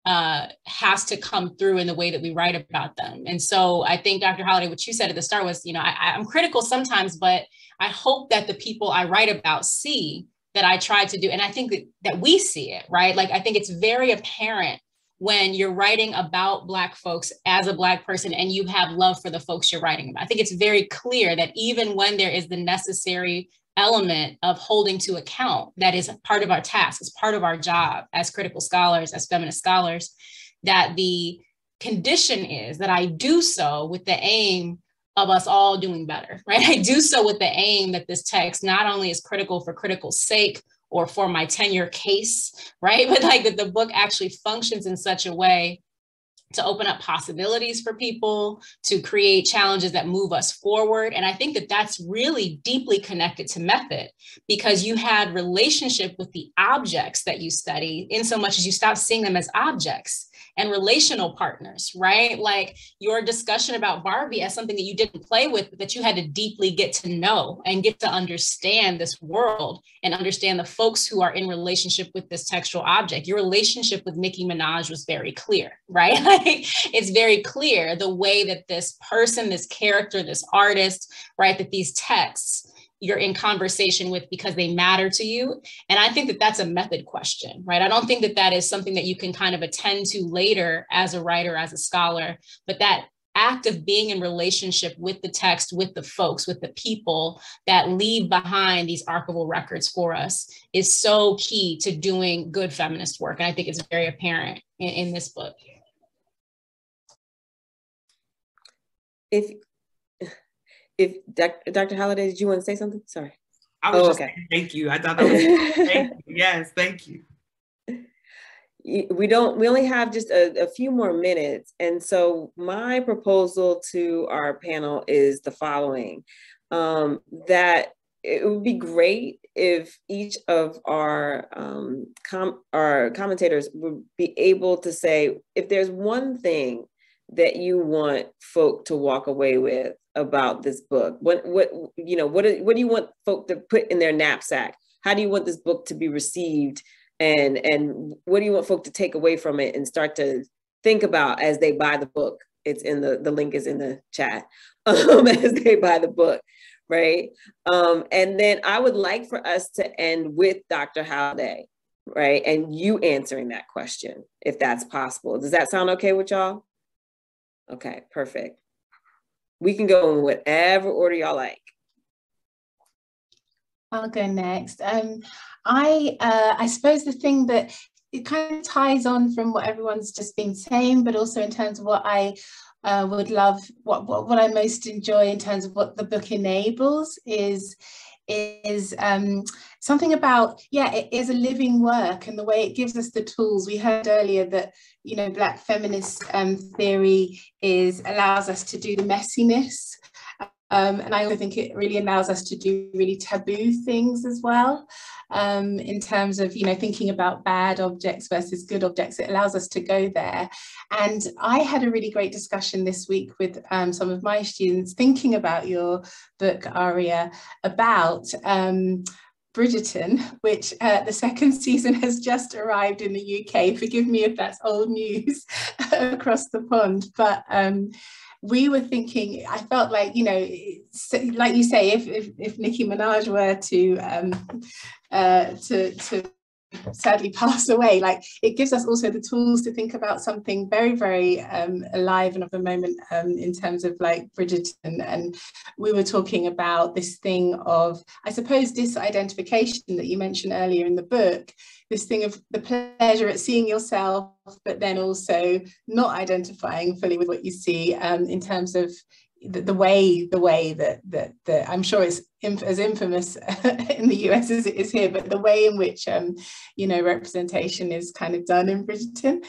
has to come through in the way that we write about them. And so I think, Dr. Halliday, what you said at the start was, you know, I'm critical sometimes, but I hope that the people I write about see that I tried to do. And I think that we see it, right? Like, I think it's very apparent when you're writing about Black folks as a Black person and you have love for the folks you're writing about. I think it's very clear that even when there is the necessary element of holding to account, that is part of our task, is part of our job as critical scholars, as feminist scholars, that the condition is that I do so with the aim of us all doing better, right? I do so with the aim that this text not only is critical for critical sake or for my tenure case, right? But like that the book actually functions in such a way to open up possibilities for people, to create challenges that move us forward. And I think that that's really deeply connected to method, because you had relationship with the objects that you study in so much as you stop seeing them as objects and relational partners, right? Like your discussion about Barbie as something that you didn't play with, but that you had to deeply get to know and get to understand this world and understand the folks who are in relationship with this textual object. Your relationship with Nicki Minaj was very clear, right? Like, it's very clear the way that this person, this character, this artist, right, that these texts you're in conversation with because they matter to you. And I think that that's a method question, right? I don't think that that is something that you can kind of attend to later as a writer, as a scholar, but that act of being in relationship with the text, with the folks, with the people that leave behind these archival records for us is so key to doing good feminist work. And I think it's very apparent in this book.
If Dr. Halliday, did you want to say something? Sorry.
I was just saying thank you. I thought that was thank you. Yes, thank you.
We only have just a few more minutes. And so my proposal to our panel is the following, that it would be great if each of our commentators would be able to say, if there's one thing that you want folk to walk away with about this book, what do you want folk to put in their knapsack? How do you want this book to be received? And what do you want folk to take away from it and start to think about as they buy the book? It's in the link is in the chat, as they buy the book, right? And then I would like for us to end with Dr. Halliday, right? And you answering that question, if that's possible. Does that sound okay with y'all? Okay, perfect. We can go in whatever order y'all like.
I'll go next. I suppose the thing that it kind of ties on from what everyone's just been saying, but also in terms of what I would love, what I most enjoy in terms of what the book enables is is something about, it is a living work, and the way it gives us the tools. We heard earlier that, you know, Black feminist theory allows us to do the messiness. And I also think it really allows us to do really taboo things as well. In terms of, you know, thinking about bad objects versus good objects, it allows us to go there. And I had a really great discussion this week with some of my students thinking about your book, Aria, about Bridgerton, which the second season has just arrived in the UK. Forgive me if that's old news across the pond, but we were thinking, I felt like, you know, like you say, if Nicki Minaj were to sadly pass away, like, it gives us also the tools to think about something very, very alive and of the moment in terms of like Bridgerton. And we were talking about this thing of, I suppose, disidentification that you mentioned earlier in the book, this thing of the pleasure at seeing yourself, but then also not identifying fully with what you see, in terms of the way that I'm sure it's as infamous in the US as it is here, but the way in which you know, representation is kind of done in Bridgerton.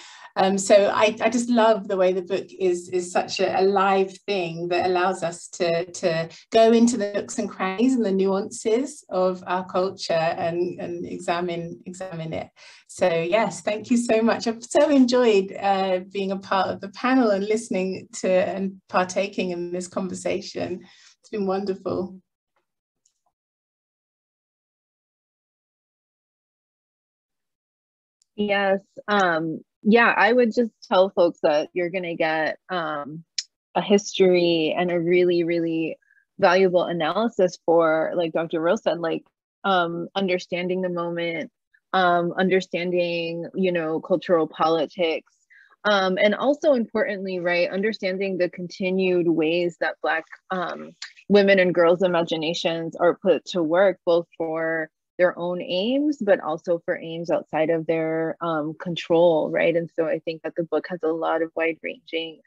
So I just love the way the book is such a live thing that allows us to go into the nooks and crannies and the nuances of our culture and examine it. So yes, thank you so much. I've so enjoyed being a part of the panel and listening to and partaking in this conversation. It's been wonderful.
Yes. Yeah, I would just tell folks that you're going to get a history and a really, really valuable analysis for, like Dr. Rose said, like understanding the moment, understanding, you know, cultural politics, and also importantly, right, understanding the continued ways that Black women and girls' imaginations are put to work, both for their own aims, but also for aims outside of their control, right? And so I think that the book has a lot of wide-ranging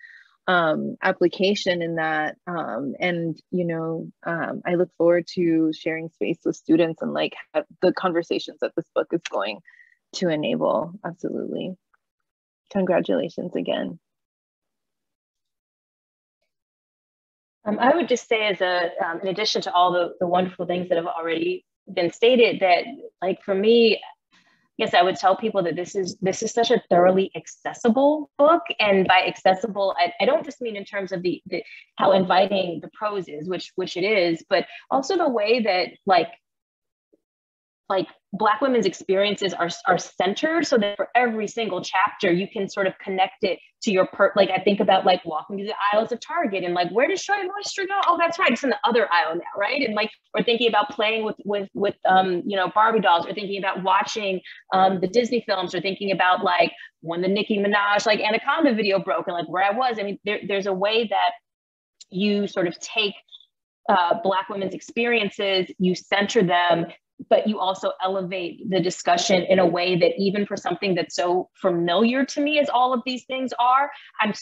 application in that. And, you know, I look forward to sharing space with students and like the conversations that this book is going to enable. Absolutely. Congratulations again.
I would just say, as a in addition to all the wonderful things that have already been stated, that, like, for me, yes, I would tell people that this is such a thoroughly accessible book. And by accessible, I don't just mean in terms of the how inviting the prose is, which it is, but also the way that like Black women's experiences are centered, so that for every single chapter you can sort of connect it to your like, I think about like walking through the aisles of Target and like, where does Shirley Moisture go? Oh, that's right, it's in the other aisle now, right? And like, or thinking about playing with you know, Barbie dolls, or thinking about watching the Disney films, or thinking about like when the Nicki Minaj like Anaconda video broke and like where I was. I mean, there's a way that you sort of take Black women's experiences, you center them, but you also elevate the discussion in a way that, even for something that's so familiar to me as all of these things are,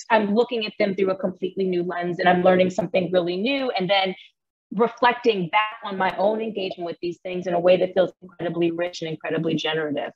I'm looking at them through a completely new lens, and I'm learning something really new, and then reflecting back on my own engagement with these things in a way that feels incredibly rich and incredibly generative.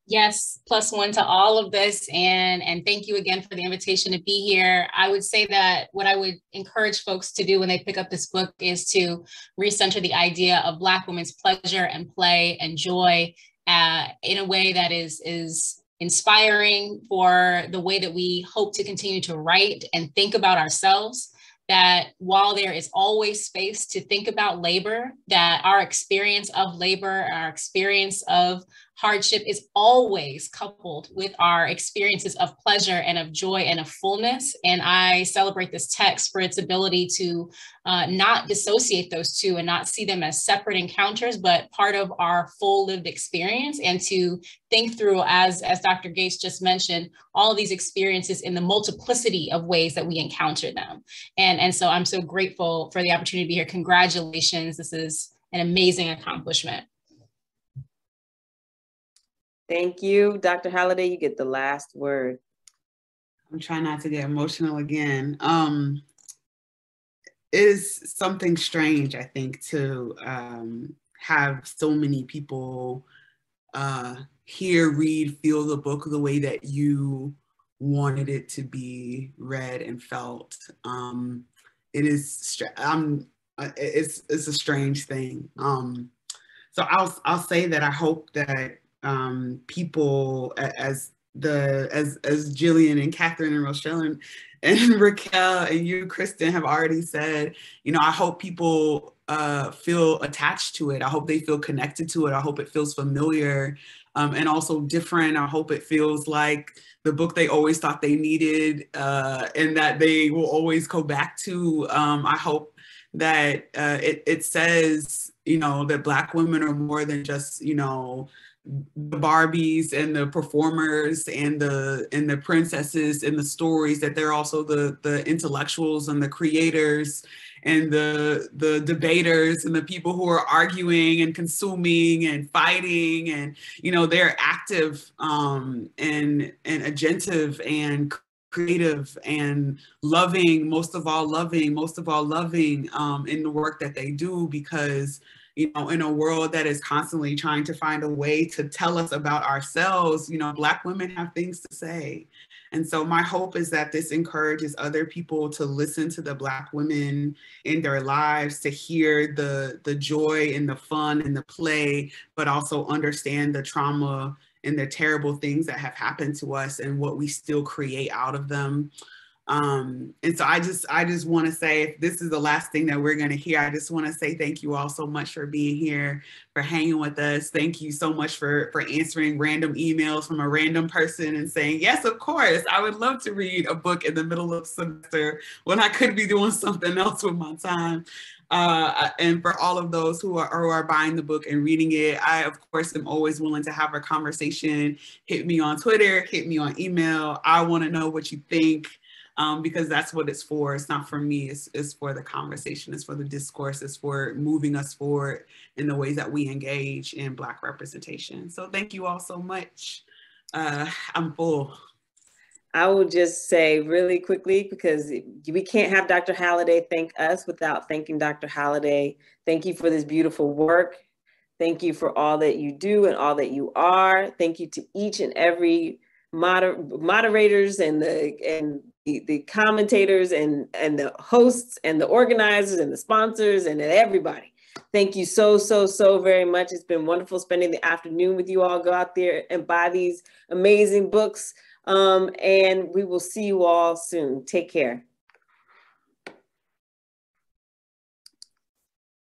Yes, +1 to all of this. And thank you again for the invitation to be here. I would say that what I would encourage folks to do when they pick up this book is to recenter the idea of Black women's pleasure and play and joy in a way that is inspiring for the way that we hope to continue to write and think about ourselves. That while there is always space to think about labor, that our experience of labor, our experience of hardship is always coupled with our experiences of pleasure and of joy and of fullness. And I celebrate this text for its ability to not dissociate those two and not see them as separate encounters, but part of our full lived experience, and to think through, as Dr. Gates just mentioned, all of these experiences in the multiplicity of ways that we encounter them. And so I'm so grateful for the opportunity to be here. Congratulations. This is an amazing accomplishment.
Thank you. Dr. Halliday, you get the last word.
I'm trying not to get emotional again. is something strange, I think, to have so many people hear, read, feel the book the way that you wanted it to be read and felt. It is, it's a strange thing. So I'll say that I hope that people, as Jillian and Catherine and Rochelle and Racquel and you, Christen, have already said, you know, I hope people feel attached to it. I hope they feel connected to it. I hope it feels familiar and also different. I hope it feels like the book they always thought they needed and that they will always go back to. I hope that it says, you know, that Black women are more than just, you know, the Barbies and the performers and the princesses and the stories, that they're also the intellectuals and the creators and the debaters and the people who are arguing and consuming and fighting, and you know, they're active and agentive and creative and loving, most of all loving in the work that they do, because you know, in a world that is constantly trying to find a way to tell us about ourselves, you know, Black women have things to say. And so my hope is that this encourages other people to listen to the Black women in their lives, to hear the joy and the fun and the play, but also understand the trauma and the terrible things that have happened to us and what we still create out of them. And so I just want to say, if this is the last thing that we're going to hear, I just want to say thank you all so much for being here, for hanging with us. Thank you so much for answering random emails from a random person and saying, yes, of course, I would love to read a book in the middle of semester when I could be doing something else with my time. And for all of those who are buying the book and reading it, I, of course, am always willing to have a conversation. Hit me on Twitter, hit me on email. I want to know what you think. Because that's what it's for. It's not for me, it's for the conversation, it's for the discourse, it's for moving us forward in the ways that we engage in Black representation. So thank you all so much. I'm full.
I will just say really quickly, because we can't have Dr. Halliday thank us without thanking Dr. Halliday. Thank you for this beautiful work. Thank you for all that you do and all that you are. Thank you to each and every moderators and the commentators and the hosts and the organizers and the sponsors and everybody. Thank you so very much. It's been wonderful spending the afternoon with you all. Go out there and buy these amazing books. And we will see you all soon. Take care.